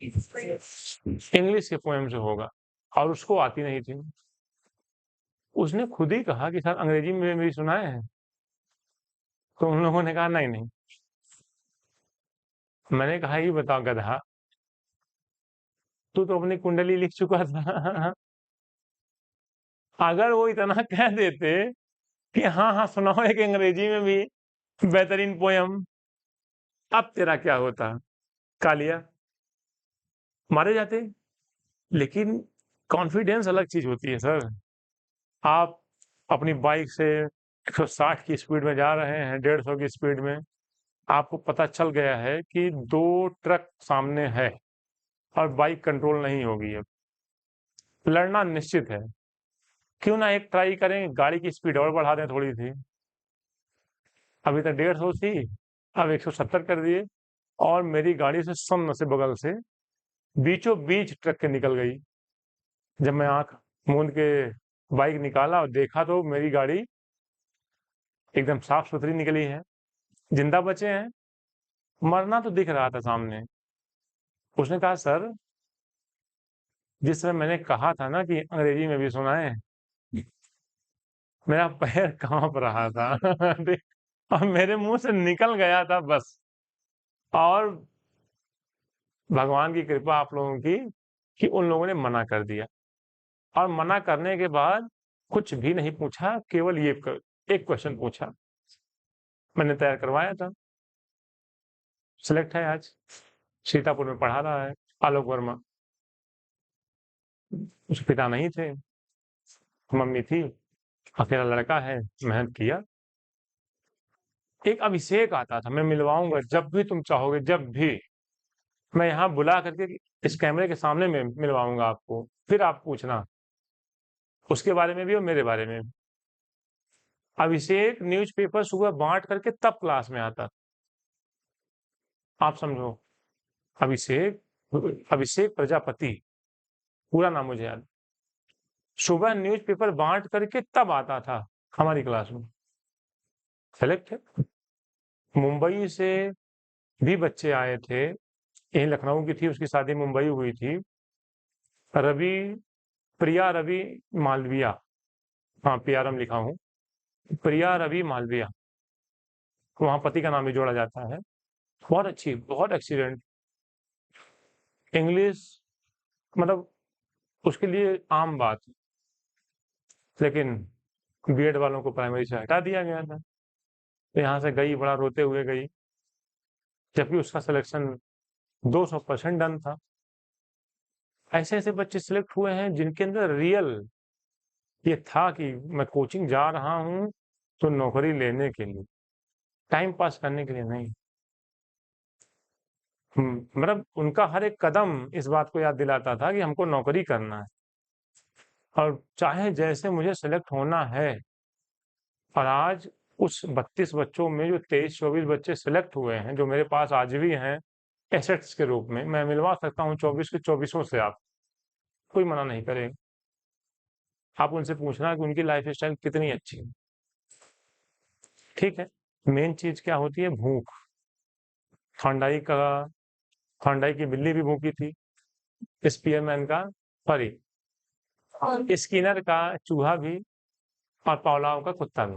इंग्लिश के पोएम से होगा और उसको आती नहीं थी। उसने खुद ही कहा कि सर अंग्रेजी में भी सुनाए हैं, तो उन लोगों ने कहा नहीं नहीं। मैंने कहा ये बताओ गधा, तू तो अपनी कुंडली लिख चुका था। अगर वो इतना कह देते कि हाँ हाँ सुनाओ एक अंग्रेजी में भी बेहतरीन पोयम, अब तेरा क्या होता, कालिया, मारे जाते। लेकिन कॉन्फिडेंस अलग चीज होती है सर। आप अपनी बाइक से 160 की स्पीड में जा रहे हैं, 150 की स्पीड में, आपको पता चल गया है कि 2 ट्रक सामने है और बाइक कंट्रोल नहीं होगी, अब लड़ना निश्चित है। क्यों ना एक ट्राई करें, गाड़ी की स्पीड और बढ़ा दें थोड़ी सी। अभी तक 150 थी, अब 170 कर दिए, और मेरी गाड़ी से सन्न से बगल से बीचों बीच ट्रक के निकल गई। जब मैं आंख मूंद के बाइक निकाला और देखा तो मेरी गाड़ी एकदम साफ सुथरी निकली है, जिंदा बचे हैं। मरना तो दिख रहा था सामने। उसने कहा सर, जिस समय मैंने कहा था ना कि अंग्रेजी में भी सुनाए, मेरा पैर कांप रहा था। और मेरे मुंह से निकल गया था बस। और भगवान की कृपा आप लोगों की कि उन लोगों ने मना कर दिया, और मना करने के बाद कुछ भी नहीं पूछा, केवल ये एक क्वेश्चन पूछा। मैंने तैयार करवाया था, सिलेक्ट है आज, सीतापुर में पढ़ा रहा है, आलोक वर्मा। उसके पिता नहीं थे, मम्मी थी, अकेला लड़का है, मेहनत किया। एक अभिषेक आता था, मैं मिलवाऊंगा जब भी तुम चाहोगे, जब भी। मैं यहाँ बुला करके इस कैमरे के सामने में मिलवाऊंगा आपको, फिर आप पूछना उसके बारे में भी और मेरे बारे में भी। अभिषेक न्यूज़पेपर सुबह बांट करके तब क्लास में आता, आप समझो। अभिषेक, अभिषेक प्रजापति, पूरा नाम मुझे याद। सुबह न्यूज़पेपर बांट करके तब आता था हमारी क्लास में। सेलेक्ट है। मुंबई से भी बच्चे आए थे, यही लखनऊ की थी, उसकी शादी मुंबई हुई थी। रवि, प्रिया रवि मालविया, हाँ पीआरएम लिखा हूँ, प्रिया रवि मालविया, वहां पति का नाम भी जोड़ा जाता है। बहुत अच्छी, बहुत एक्सीलेंट इंग्लिश, मतलब उसके लिए आम बात। लेकिन बीएड वालों को प्राइमरी से हटा दिया गया था, तो यहाँ से गई, बड़ा रोते हुए गई, जबकि उसका सिलेक्शन 200% डन था। ऐसे ऐसे बच्चे सिलेक्ट हुए हैं जिनके अंदर रियल ये था कि मैं कोचिंग जा रहा हूँ तो नौकरी लेने के लिए, टाइम पास करने के लिए नहीं। मतलब उनका हर एक कदम इस बात को याद दिलाता था कि हमको नौकरी करना है, और चाहे जैसे मुझे सिलेक्ट होना है। और आज उस 32 बच्चों में जो 23-24 बच्चे सिलेक्ट हुए हैं, जो मेरे पास आज भी हैं एसेट्स के रूप में, मैं मिलवा सकता हूँ 24 के 24 से। आप, कोई मना नहीं करेगा। आप उनसे पूछना कि उनकी लाइफ स्टाइल कितनी अच्छी है। ठीक है, मेन चीज क्या होती है, भूख। ठंडाई का थॉर्नडाइक की बिल्ली भी भूखी थी, स्पीयरमैन का सॉरी स्किनर का चूहा भी, और पावलाव का कुत्ता भी।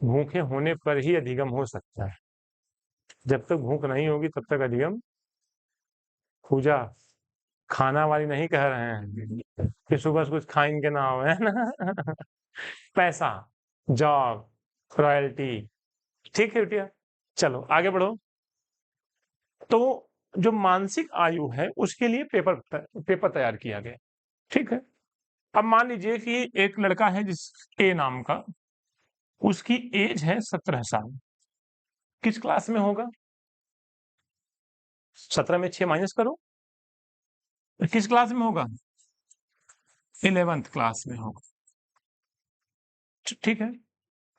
भूखे होने पर ही अधिगम हो सकता है, जब तक भूख नहीं होगी तब तक अधिगम। पूजा खाना वाली नहीं कह रहे हैं कि सुबह से कुछ खाएंगे ना हो, है ना। पैसा, जॉब, रॉयल्टी। ठीक है बेटिया, चलो आगे बढ़ो। तो जो मानसिक आयु है उसके लिए पेपर तैयार किया गया। ठीक है, अब मान लीजिए कि एक लड़का है जिस ए नाम का, उसकी एज है 17 साल। किस क्लास में होगा? 17 में 6 माइनस करो, किस क्लास में होगा? 11th क्लास में होगा। ठीक है,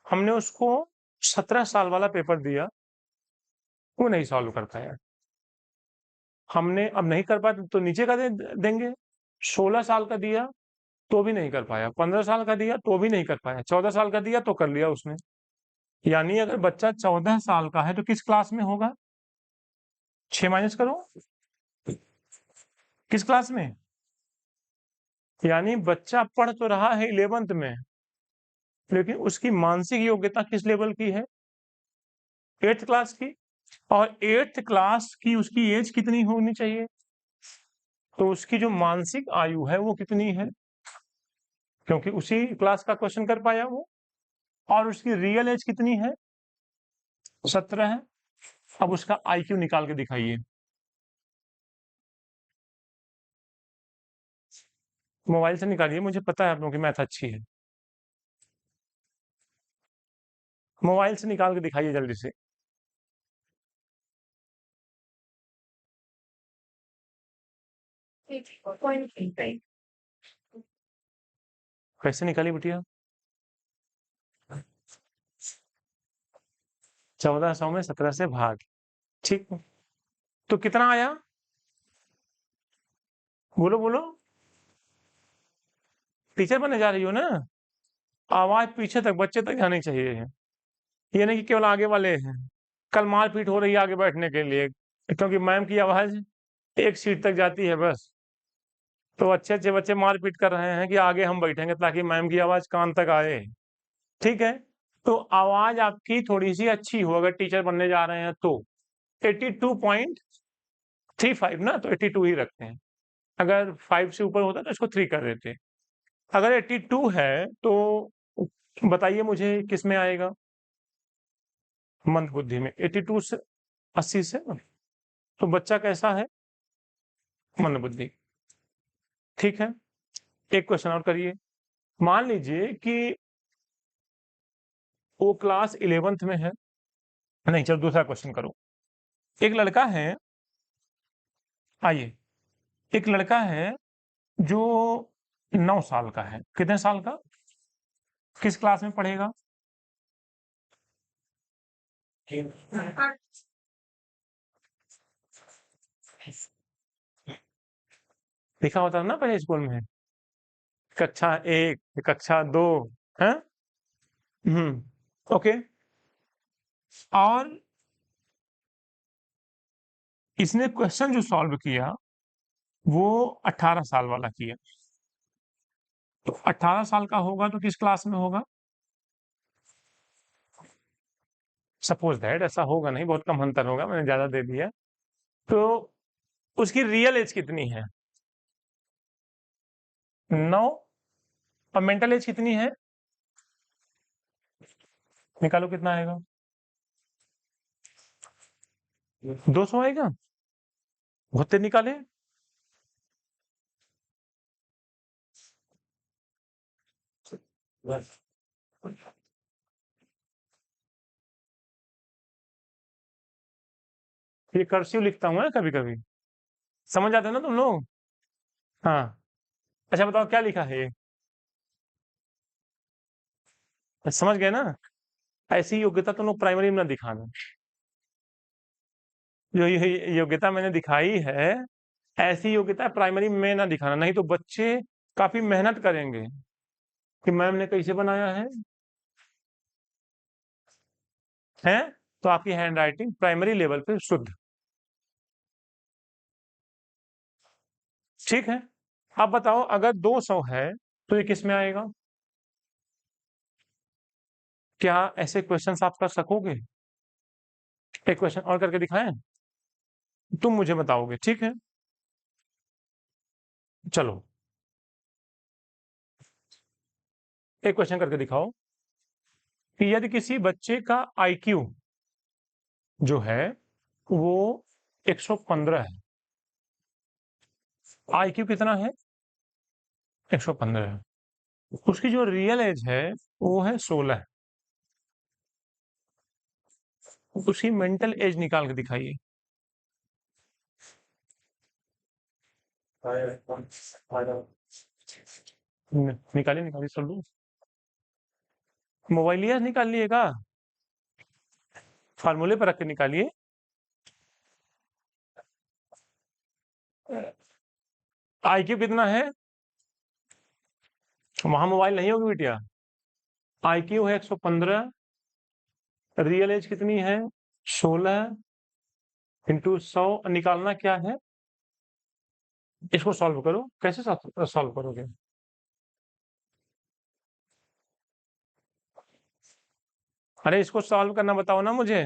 हमने उसको 17 साल वाला पेपर दिया, वो नहीं सॉल्व कर पाया। हमने अब नहीं कर पाया तो नीचे का देंगे। 16 साल का दिया तो भी नहीं कर पाया, 15 साल का दिया तो भी नहीं कर पाया, 14 साल का दिया तो कर लिया उसने। यानी अगर बच्चा 14 साल का है तो किस क्लास में होगा? 6 माइनस करो, किस क्लास में? यानी बच्चा पढ़ तो रहा है 11th में, लेकिन उसकी मानसिक योग्यता किस लेवल की है? 8th क्लास की। और 8th क्लास की उसकी एज कितनी होनी चाहिए? तो उसकी जो मानसिक आयु है वो कितनी है? क्योंकि उसी क्लास का क्वेश्चन कर पाया वो। और उसकी रियल एज कितनी है? 17 है। अब उसका आईक्यू निकाल के दिखाइए। मोबाइल से निकालिए, मुझे पता है आप लोगों की मैथ अच्छी है। मोबाइल से निकाल के दिखाइए जल्दी से। कैसे निकाली बिटिया? 1400 में 17 से भाग। ठीक है, तो कितना आया? बोलो बोलो, टीचर बनने जा रही हो ना? आवाज पीछे तक, बच्चे तक जानी चाहिए। ये नहीं कि केवल आगे वाले हैं। कल मारपीट हो रही है आगे बैठने के लिए, क्योंकि मैम की आवाज एक सीट तक जाती है बस। तो अच्छे अच्छे बच्चे मारपीट कर रहे हैं कि आगे हम बैठेंगे ताकि मैम की आवाज कान तक आए। ठीक है, तो आवाज आपकी थोड़ी सी अच्छी हो अगर टीचर बनने जा रहे हैं तो। 82.35 ना, तो 82 ही रखते हैं। अगर 5 से ऊपर होता तो इसको 3 कर देते। अगर 82 है तो बताइए मुझे किस में आएगा? मंद बुद्धि में। 82 से 80 से, तो बच्चा कैसा है? मंद बुद्धि। ठीक है, एक क्वेश्चन और करिए। मान लीजिए कि वो क्लास 11th में है। नहीं, चलो दूसरा क्वेश्चन करो। एक लड़का है, आइए, एक लड़का है जो 9 साल का है। कितने साल का? किस क्लास में पढ़ेगा? लिखा होता है ना पहले स्कूल में, कक्षा 1, कक्षा 2 है। ओके। और इसने क्वेश्चन जो सॉल्व किया वो 18 साल वाला किया। तो 18 साल का होगा तो किस क्लास में होगा? सपोज दैट ऐसा होगा नहीं, बहुत कम अंतर होगा, मैंने ज्यादा दे दिया। तो उसकी रियल एज कितनी है? 9। और मेंटल एज कितनी है? निकालो कितना आएगा? 200 आएगा। बहुत तेज निकाले। ये कर्सिव लिखता हूँ कभी कभी, समझ आते हैं ना तुम लोग? हाँ, अच्छा बताओ क्या लिखा है ये? समझ गए ना? ऐसी योग्यता तुम लोग प्राइमरी में ना दिखाना। जो ये योग्यता मैंने दिखाई है, ऐसी योग्यता प्राइमरी में ना दिखाना, नहीं तो बच्चे काफी मेहनत करेंगे कि मैम ने कैसे बनाया है। तो आपकी हैंड राइटिंग प्राइमरी लेवल पे शुद्ध। ठीक है। अब बताओ अगर 200 है तो ये किस में आएगा? क्या ऐसे क्वेश्चंस आप कर सकोगे? एक क्वेश्चन और करके दिखाएं? तुम मुझे बताओगे, ठीक है? चलो एक क्वेश्चन करके दिखाओ कि यदि किसी बच्चे का आईक्यू जो है वो 115 है। आईक्यू कितना है? 115 है। उसकी जो रियल एज है वो है 16। उसकी मेंटल एज निकाल के दिखाइए। निकालिए निकालिए सब लोग। मोबाइल लिया निकाल लिएगा, फार्मूले पर रख के निकालिए। आईक्यू कितना है? वहां मोबाइल नहीं होगी बिटिया। आईक्यू है 115, रियल एज कितनी है? 16 इंटू 100। निकालना क्या है? इसको सॉल्व करो। कैसे सॉल्व करोगे? अरे इसको सॉल्व करना बताओ ना मुझे।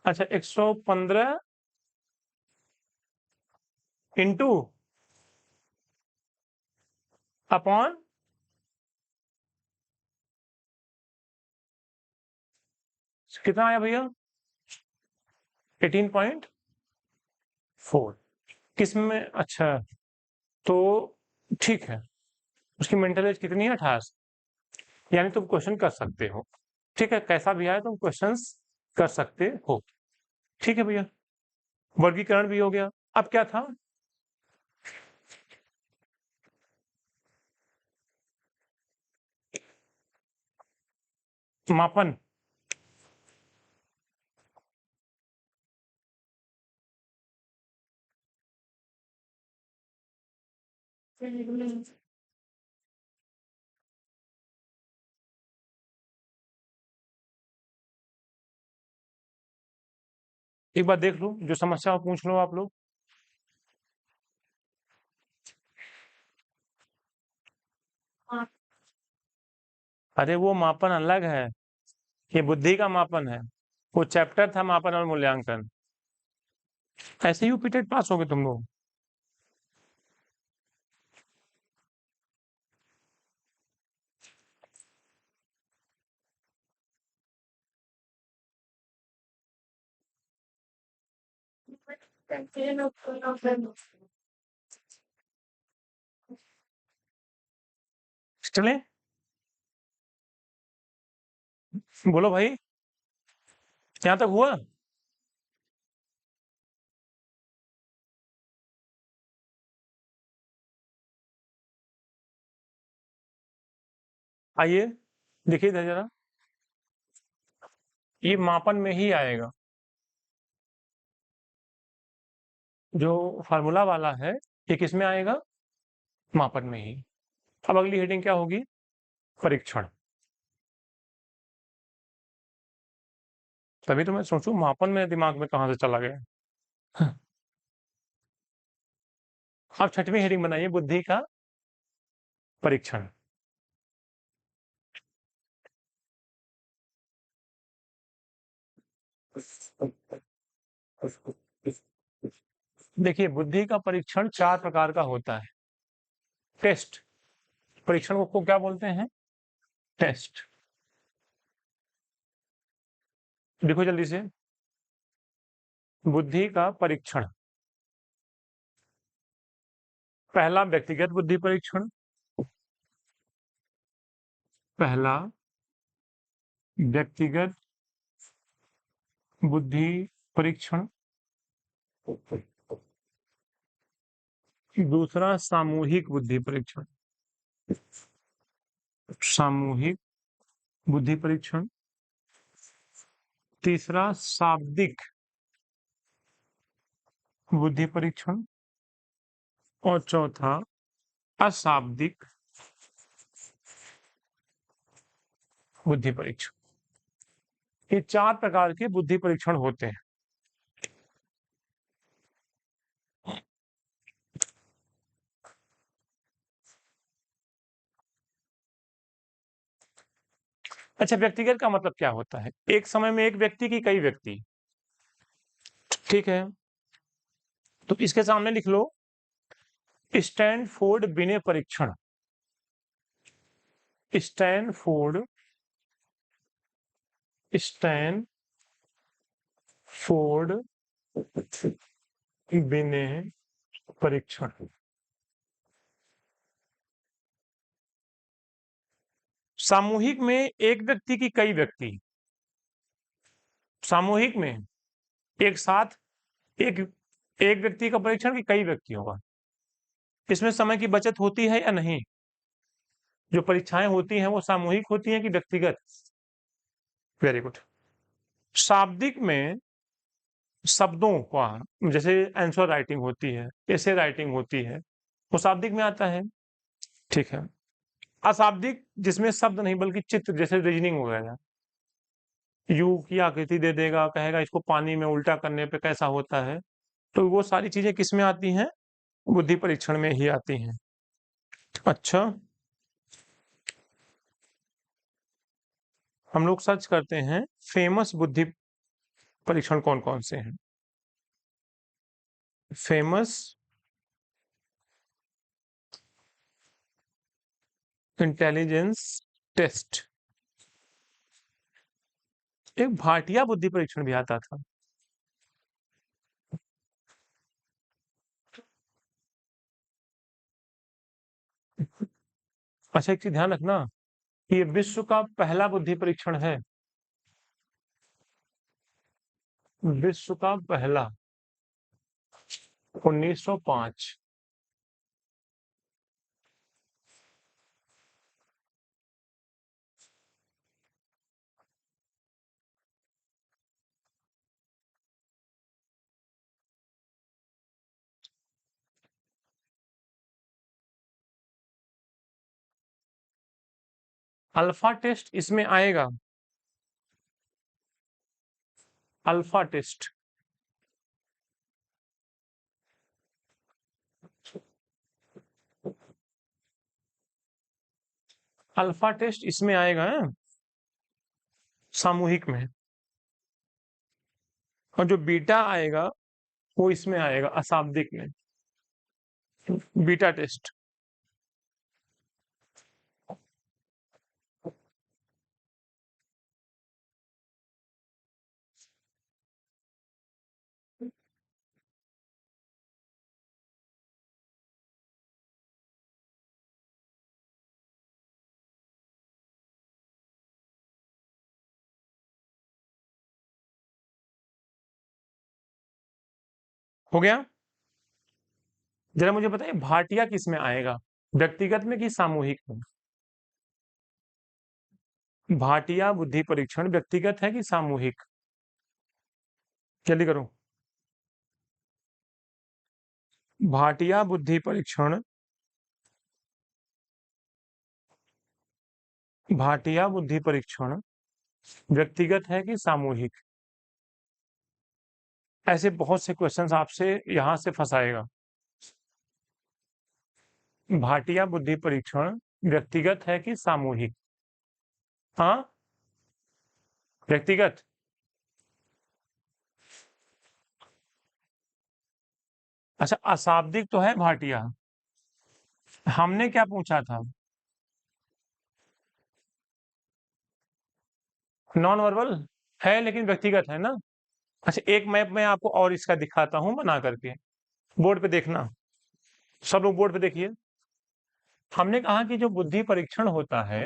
अच्छा 115 इंटू अपॉन कितना आया भैया? 18.4। किस में? अच्छा तो ठीक है। उसकी मेंटल एज कितनी है? 28। यानी तुम क्वेश्चन कर सकते हो। ठीक है, कैसा भी आए तुम क्वेश्चंस कर सकते हो। ठीक है भैया, वर्गीकरण भी हो गया। अब क्या था? मापन। एक बार देख लो, जो समस्या हो पूछ लो आप लोग। अरे वो मापन अलग है, ये बुद्धि का मापन है। वो चैप्टर था मापन और मूल्यांकन। ऐसे ही यूपीटेट पास हो गए तुम लोग। चले बोलो भाई, यहाँ तक हुआ? आइए देखिए इधर जरा। ये मापन में ही आएगा, जो फार्मूला वाला है ये किस में आएगा? मापन में ही। अब अगली हेडिंग क्या होगी? परीक्षण। तभी तो मैं सोचूं मापन में दिमाग में कहां से चला गया। अब छठवीं हेडिंग बनाइए, बुद्धि का परीक्षण। देखिए बुद्धि का परीक्षण 4 प्रकार का होता है। टेस्ट। परीक्षण को क्या बोलते हैं? टेस्ट। देखो जल्दी से। बुद्धि का परीक्षण। पहला व्यक्तिगत बुद्धि परीक्षण। पहला व्यक्तिगत बुद्धि परीक्षण। दूसरा सामूहिक बुद्धि परीक्षण। सामूहिक बुद्धि परीक्षण। तीसरा शाब्दिक बुद्धि परीक्षण। और चौथा अशाब्दिक बुद्धि परीक्षण। ये 4 प्रकार के बुद्धि परीक्षण होते हैं। अच्छा, व्यक्तिगत का मतलब क्या होता है? एक समय में एक व्यक्ति की कई व्यक्ति, ठीक है। तो इसके सामने लिख लो स्टैनफोर्ड बिने परीक्षण। स्टैनफोर्ड स्टैनफोर्ड बिने परीक्षण। सामूहिक में एक व्यक्ति की कई व्यक्ति, सामूहिक में एक साथ एक एक व्यक्ति का परीक्षण की कई व्यक्ति होगा। इसमें समय की बचत होती है या नहीं? जो परीक्षाएं होती हैं वो सामूहिक होती हैं कि व्यक्तिगत? Very good. शाब्दिक में शब्दों का, जैसे आंसर राइटिंग होती है, ऐसे राइटिंग होती है, वो शाब्दिक में आता है, ठीक है। अशाब्दिक, जिसमें शब्द नहीं बल्कि चित्र, जैसे रीजनिंग वगैरह, यू की आकृति दे देगा, कहेगा इसको पानी में उल्टा करने पे कैसा होता है, तो वो सारी चीजें किस में आती हैं? बुद्धि परीक्षण में ही आती हैं। अच्छा, हम लोग सर्च करते हैं फेमस बुद्धि परीक्षण कौन कौन से हैं। Famous intelligence test. एक भाटिया बुद्धि परीक्षण भी आता था। अच्छा, एक चीज ध्यान रखना, ये विश्व का पहला बुद्धि परीक्षण है। विश्व का पहला, 1905। अल्फा टेस्ट इसमें आएगा। अल्फा टेस्ट, अल्फा टेस्ट इसमें आएगा है? सामूहिक में। और जो बीटा आएगा वो इसमें आएगा अशाब्दिक में। Beta test. हो गया? जरा मुझे बताइए भाटिया किस में आएगा, व्यक्तिगत में कि सामूहिक में? भाटिया बुद्धि परीक्षण व्यक्तिगत है कि सामूहिक? जल्दी करो। भाटिया बुद्धि परीक्षण, भाटिया बुद्धि परीक्षण व्यक्तिगत है कि सामूहिक? ऐसे बहुत से क्वेश्चंस आपसे यहां से फंसाएगा। भाटिया बुद्धि परीक्षण व्यक्तिगत है कि सामूहिक? हाँ, व्यक्तिगत। अच्छा, अशाब्दिक तो है भाटिया। हमने क्या पूछा था? नॉन वर्बल है लेकिन व्यक्तिगत है ना। अच्छा, एक मैप मैं आपको और इसका दिखाता हूं बना करके, बोर्ड पे देखना। सब लोग बोर्ड पे देखिए। हमने कहा कि जो बुद्धि परीक्षण होता है,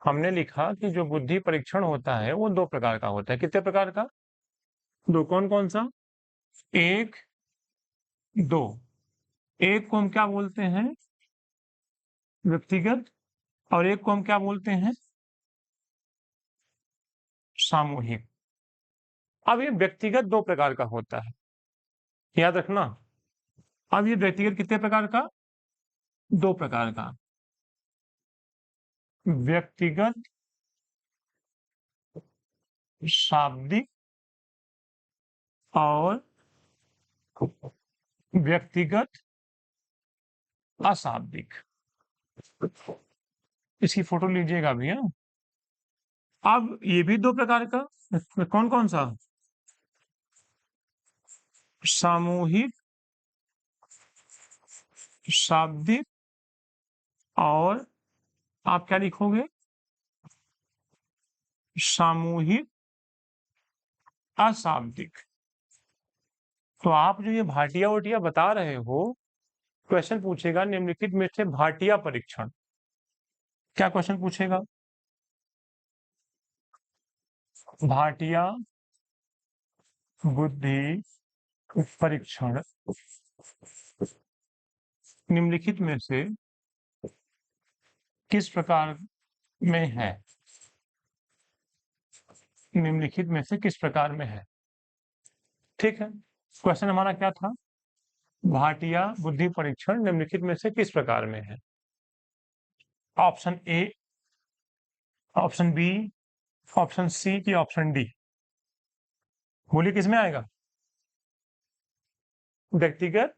हमने लिखा कि जो बुद्धि परीक्षण होता है वो दो प्रकार का होता है। कितने प्रकार का? दो। कौन कौन सा? एक, दो। एक को हम क्या बोलते हैं? व्यक्तिगत। और एक को हम क्या बोलते हैं? सामूहिक। अब ये व्यक्तिगत दो प्रकार का होता है, याद रखना। अब ये व्यक्तिगत कितने प्रकार का? दो प्रकार का। व्यक्तिगत शाब्दिक और व्यक्तिगत अशाब्दिक। इसकी फोटो लीजिएगा भैया। अब ये भी दो प्रकार का, कौन कौन सा? सामूहिक, शाब्दिक, और आप क्या लिखोगे? सामूहिक अशाब्दिक। तो आप जो ये भाटिया वटिया बता रहे हो, क्वेश्चन पूछेगा निम्नलिखित में से भाटिया परीक्षण। क्या क्वेश्चन पूछेगा? भाटिया बुद्धि परीक्षण निम्नलिखित में से किस प्रकार में है? निम्नलिखित में से किस प्रकार में है? ठीक है, क्वेश्चन हमारा क्या था? भाटिया बुद्धि परीक्षण निम्नलिखित में से किस प्रकार में है? Option A, option B, option C की ऑप्शन डी? बोलिए किसमें आएगा? व्यक्तिगत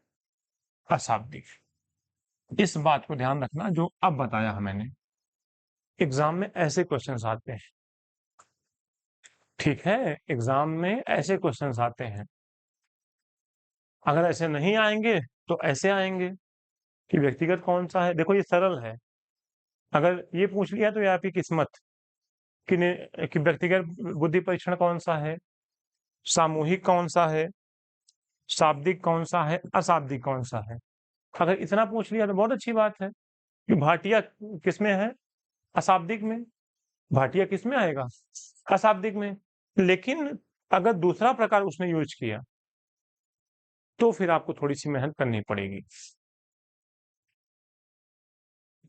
अशाब्दिक। इस बात को ध्यान रखना जो अब बताया है मैंने। एग्जाम में ऐसे क्वेश्चंस आते हैं, ठीक है, एग्जाम में ऐसे क्वेश्चंस आते हैं। अगर ऐसे नहीं आएंगे तो ऐसे आएंगे कि व्यक्तिगत कौन सा है। देखो ये सरल है, अगर ये पूछ लिया तो ये आपकी किस्मत कि व्यक्तिगत बुद्धि परीक्षण कौन सा है, सामूहिक कौन सा है, शाब्दिक कौन सा है, अशाब्दिक कौन सा है। अगर इतना पूछ लिया तो बहुत अच्छी बात है कि भाटिया किसमें है? अशाब्दिक में। भाटिया किसमें आएगा? अशाब्दिक में। लेकिन अगर दूसरा प्रकार उसने यूज किया तो फिर आपको थोड़ी सी मेहनत करनी पड़ेगी।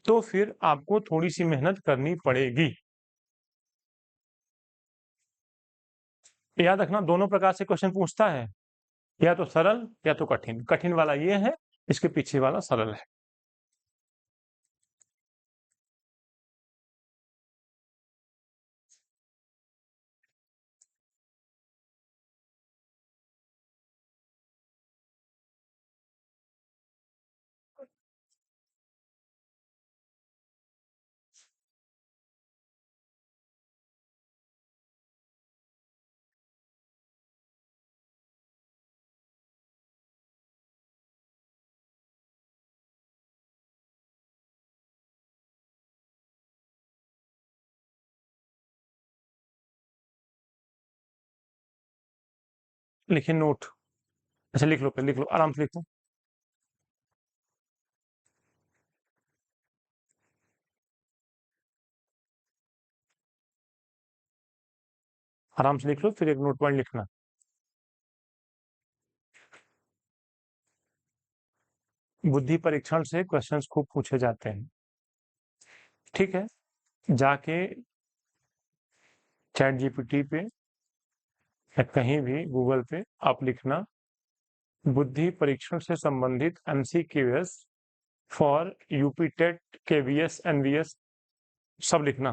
तो फिर आपको थोड़ी सी मेहनत करनी पड़ेगी। याद रखना दोनों प्रकार से क्वेश्चन पूछता है, या तो सरल या तो कठिन। कठिन वाला ये है, इसके पीछे वाला सरल है। लिखिए नोट। अच्छा लिख लो, लिख लो, आराम से लिखो। आराम से लिख लो, फिर एक नोट पॉइंट लिखना। बुद्धि परीक्षण से क्वेश्चंस खूब पूछे जाते हैं, ठीक है। जाके चैट जीपीटी पे या कहीं भी गूगल पे आप लिखना बुद्धि परीक्षण से संबंधित MCQs for UP TET, KVS, NVS, सब लिखना।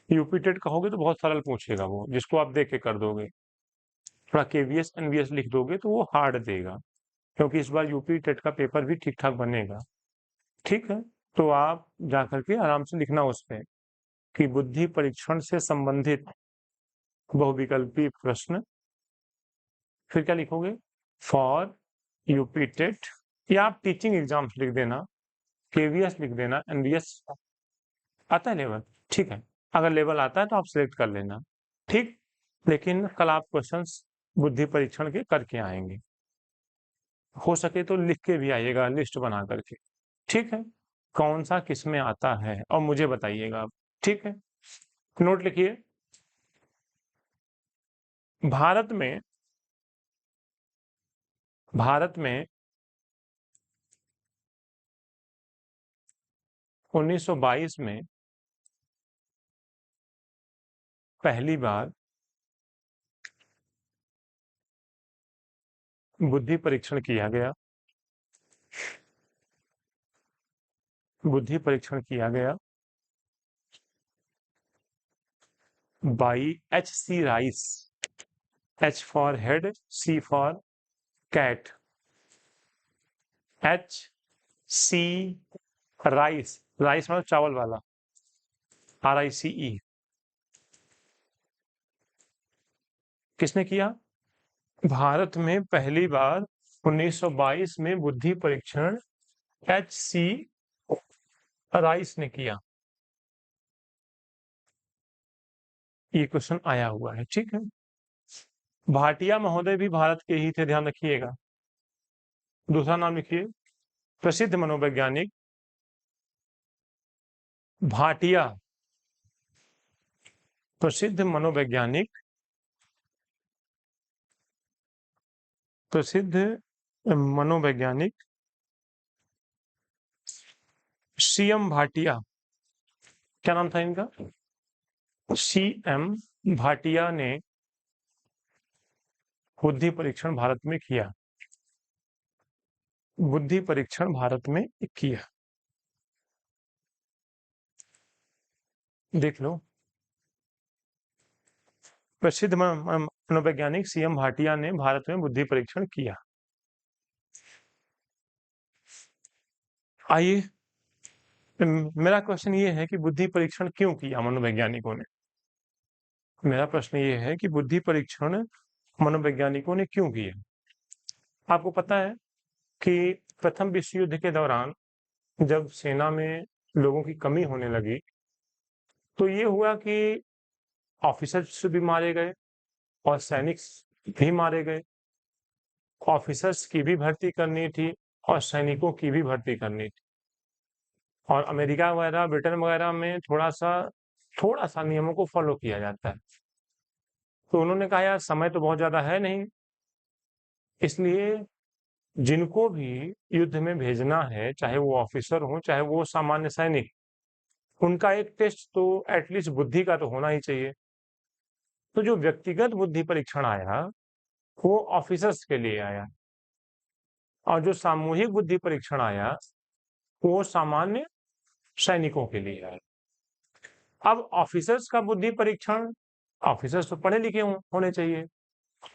यूपी टेट कहोगे तो बहुत सरल पूछेगा वो, जिसको आप देख के कर दोगे। थोड़ा केवीएस एनवीएस लिख दोगे तो वो हार्ड देगा, क्योंकि इस बार यूपी टेट का पेपर भी ठीक ठाक बनेगा, ठीक है। तो आप जाकर के आराम से लिखना उस पे कि बुद्धि परीक्षण से संबंधित बहुविकल्पी प्रश्न, फिर क्या लिखोगे? फॉर यूपी टेट, या आप टीचिंग एग्जाम्स लिख देना, केवीएस लिख देना, एनवीएस। आता है लेवल? ठीक है, अगर लेवल आता है तो आप सिलेक्ट कर लेना, ठीक। लेकिन कल आप क्वेश्चंस बुद्धि परीक्षण के करके आएंगे, हो सके तो लिख के भी आइएगा लिस्ट बना करके, ठीक है। कौन सा किस में आता है और मुझे बताइएगा आप, ठीक है। नोट लिखिए। भारत में, भारत में 1922 में पहली बार बुद्धि परीक्षण किया गया। बुद्धि परीक्षण किया गया by H C Rice. H for head, C for cat, H C Rice, Rice मतलब चावल वाला, RICE। किसने किया? भारत में पहली बार 1922 में बुद्धि परीक्षण H.C. राइस ने किया। ये क्वेश्चन आया हुआ है, ठीक है। भाटिया महोदय भी भारत के ही थे, ध्यान रखिएगा। दूसरा नाम लिखिए, प्रसिद्ध मनोवैज्ञानिक भाटिया, प्रसिद्ध मनोवैज्ञानिक, प्रसिद्ध मनोवैज्ञानिक C.M. भाटिया। क्या नाम था इनका? C.M. भाटिया ने बुद्धि परीक्षण भारत में किया। बुद्धि परीक्षण भारत में किया, देख लो। प्रसिद्ध मनोवैज्ञानिक C.M. भाटिया ने भारत में बुद्धि परीक्षण किया। आइए, मेरा क्वेश्चन ये है कि बुद्धि परीक्षण क्यों किया मनोवैज्ञानिकों ने? मेरा प्रश्न ये है कि बुद्धि परीक्षण मनोवैज्ञानिकों ने क्यों किया? आपको पता है कि प्रथम विश्व युद्ध के दौरान जब सेना में लोगों की कमी होने लगी, तो ये हुआ कि ऑफिसर्स भी मारे गए और सैनिक भी मारे गए। ऑफिसर्स की भी भर्ती करनी थी और सैनिकों की भी भर्ती करनी थी। और अमेरिका वगैरह, ब्रिटेन वगैरह में थोड़ा सा नियमों को फॉलो किया जाता है। तो उन्होंने कहा यार समय तो बहुत ज्यादा है नहीं, इसलिए जिनको भी युद्ध में भेजना है, चाहे वो ऑफिसर हो चाहे वो सामान्य सैनिक, उनका एक टेस्ट तो एटलीस्ट बुद्धि का तो होना ही चाहिए। तो जो व्यक्तिगत बुद्धि परीक्षण आया वो ऑफिसर्स के लिए आया, और जो सामूहिक बुद्धि परीक्षण आया वो सामान्य सैनिकों के लिए आया। अब ऑफिसर्स का बुद्धि परीक्षण, ऑफिसर्स तो पढ़े लिखे होने चाहिए,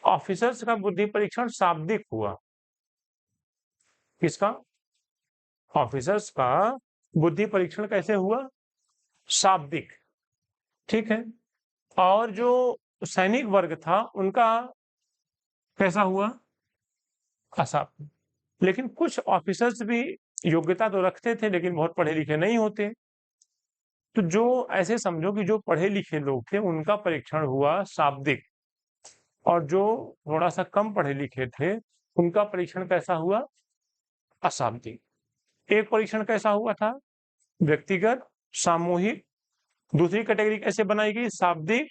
ऑफिसर्स का बुद्धि परीक्षण शाब्दिक हुआ। किसका? ऑफिसर्स का बुद्धि परीक्षण कैसे हुआ? शाब्दिक, ठीक है। और जो सैनिक वर्ग था उनका कैसा हुआ? अशाब्दिक। लेकिन कुछ ऑफिसर्स भी योग्यता तो रखते थे लेकिन बहुत पढ़े लिखे नहीं होते। तो जो ऐसे समझो कि जो पढ़े लिखे लोग थे उनका परीक्षण हुआ शाब्दिक, और जो थोड़ा सा कम पढ़े लिखे थे उनका परीक्षण कैसा हुआ? अशाब्दिक। एक परीक्षण कैसा हुआ था? व्यक्तिगत, सामूहिक। दूसरी कैटेगरी कैसे बनाई गई? शाब्दिक,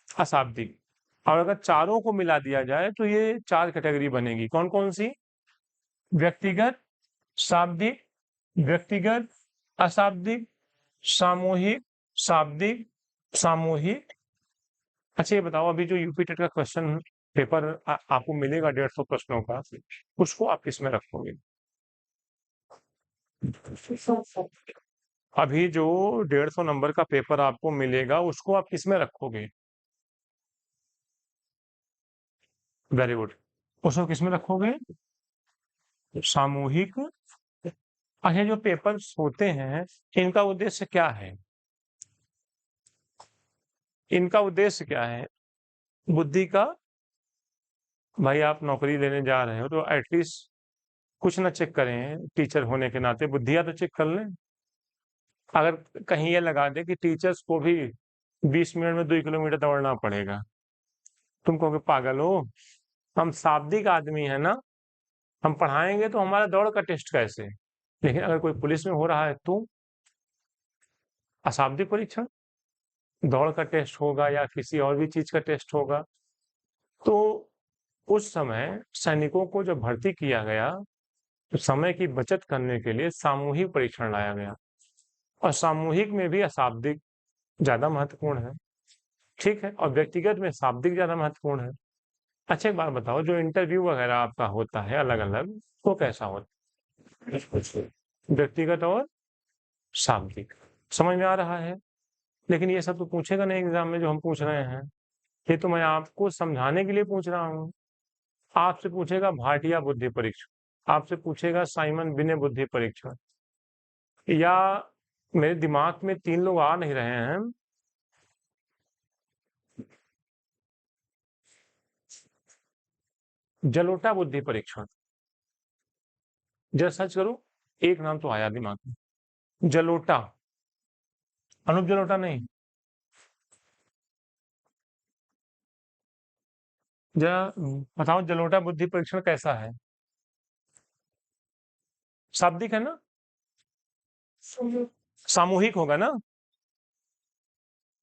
अशाब्दिक। और अगर चारों को मिला दिया जाए तो ये 4 कैटेगरी बनेगी। कौन कौन सी? व्यक्तिगत, शाब्दिक, व्यक्तिगत, अशाब्दिक, सामूहिक, शाब्दिक, सामूहिक। अच्छा ये बताओ, अभी जो यूपी टेट का क्वेश्चन पेपर आपको मिलेगा 150 प्रश्नों का, उसको आप किस में रखोगे? अभी जो 150 नंबर का पेपर आपको मिलेगा उसको आप किस में रखोगे? Very good. उसको किस में रखोगे? सामूहिक। अच्छा, जो पेपर्स होते हैं इनका उद्देश्य क्या है? इनका उद्देश्य क्या है? बुद्धि का, भाई आप नौकरी लेने जा रहे हो तो एटलीस्ट कुछ ना चेक करें, टीचर होने के नाते बुद्धियां तो चेक कर लें। अगर कहीं ये लगा दे कि टीचर्स को भी 20 मिनट में 2 किलोमीटर दौड़ना पड़ेगा, तुम कहोगे पागल हो, हम शाब्दिक आदमी है ना, हम पढ़ाएंगे तो हमारा दौड़ का टेस्ट कैसे? लेकिन अगर कोई पुलिस में हो रहा है तो अशाब्दिक परीक्षण, दौड़ का टेस्ट होगा या किसी और भी चीज का टेस्ट होगा। तो उस समय सैनिकों को जब भर्ती किया गया तो समय की बचत करने के लिए सामूहिक परीक्षण लाया गया, और सामूहिक में भी अशाब्दिक ज्यादा महत्वपूर्ण है, ठीक है, और व्यक्तिगत में शाब्दिक ज्यादा महत्वपूर्ण है। अच्छा एक बात बताओ, जो इंटरव्यू वगैरह आपका होता है अलग अलग, वो कैसा होता है? व्यक्तिगत और शाब्दिक। समझ में आ रहा है? लेकिन ये सब तो पूछेगा नहीं एग्जाम में जो हम पूछ रहे हैं, ये तो मैं आपको समझाने के लिए पूछ रहा हूँ। आपसे पूछेगा भाटिया बुद्धि परीक्षण, आपसे पूछेगा साइमन बिने बुद्धि परीक्षण, या मेरे दिमाग में 3 लोग आ नहीं रहे हैं। जलोटा बुद्धि परीक्षण, जरा सर्च करो, एक नाम तो आया दिमाग में, जलोटा। अनूप जलोटा नहीं, जरा बताओ जलोटा बुद्धि परीक्षण कैसा है? शाब्दिक है ना? सामूहिक होगा ना?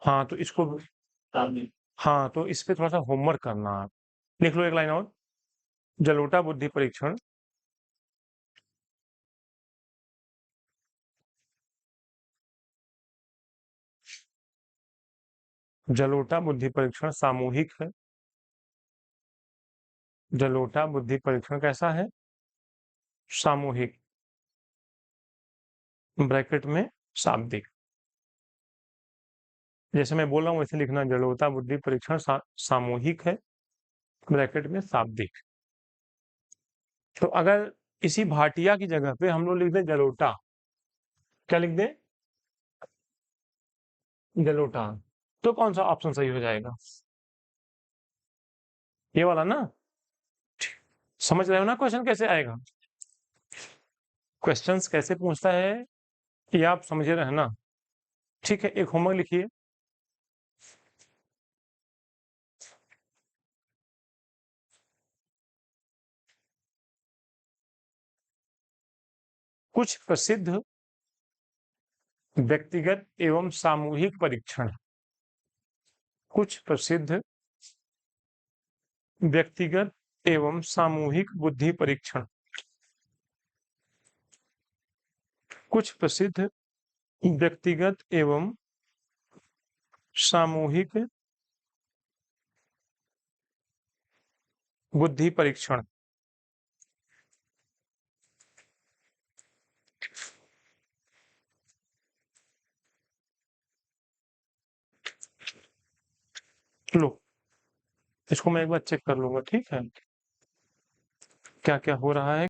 हाँ तो इसको, हाँ तो इस पे थोड़ा सा होमवर्क करना आप। लिख लो एक लाइन और, जलोटा बुद्धि परीक्षण जलोटा बुद्धि परीक्षण सामूहिक है। जलोटा बुद्धि परीक्षण कैसा है? सामूहिक, ब्रैकेट में शाब्दिक। जैसे मैं बोल रहा हूँ वैसे लिखना, जलोटा बुद्धि परीक्षण सामूहिक है, ब्रैकेट में शाब्दिक। तो अगर इसी भाटिया की जगह पे हम लोग लिख दें जलोटा, क्या लिख दें? जलोटा, तो कौन सा ऑप्शन सही हो जाएगा? ये वाला ना? समझ रहे हो ना क्वेश्चन कैसे आएगा? क्वेश्चंस कैसे पूछता है ये आप समझे रहे ना? ठीक है, एक होमवर्क लिखिए। कुछ प्रसिद्ध व्यक्तिगत एवं सामूहिक परीक्षण, कुछ प्रसिद्ध व्यक्तिगत एवं सामूहिक बुद्धि परीक्षण, कुछ प्रसिद्ध व्यक्तिगत एवं सामूहिक बुद्धि परीक्षण। लो, इसको मैं एक बार चेक कर लूंगा, ठीक है, क्या क्या हो रहा है।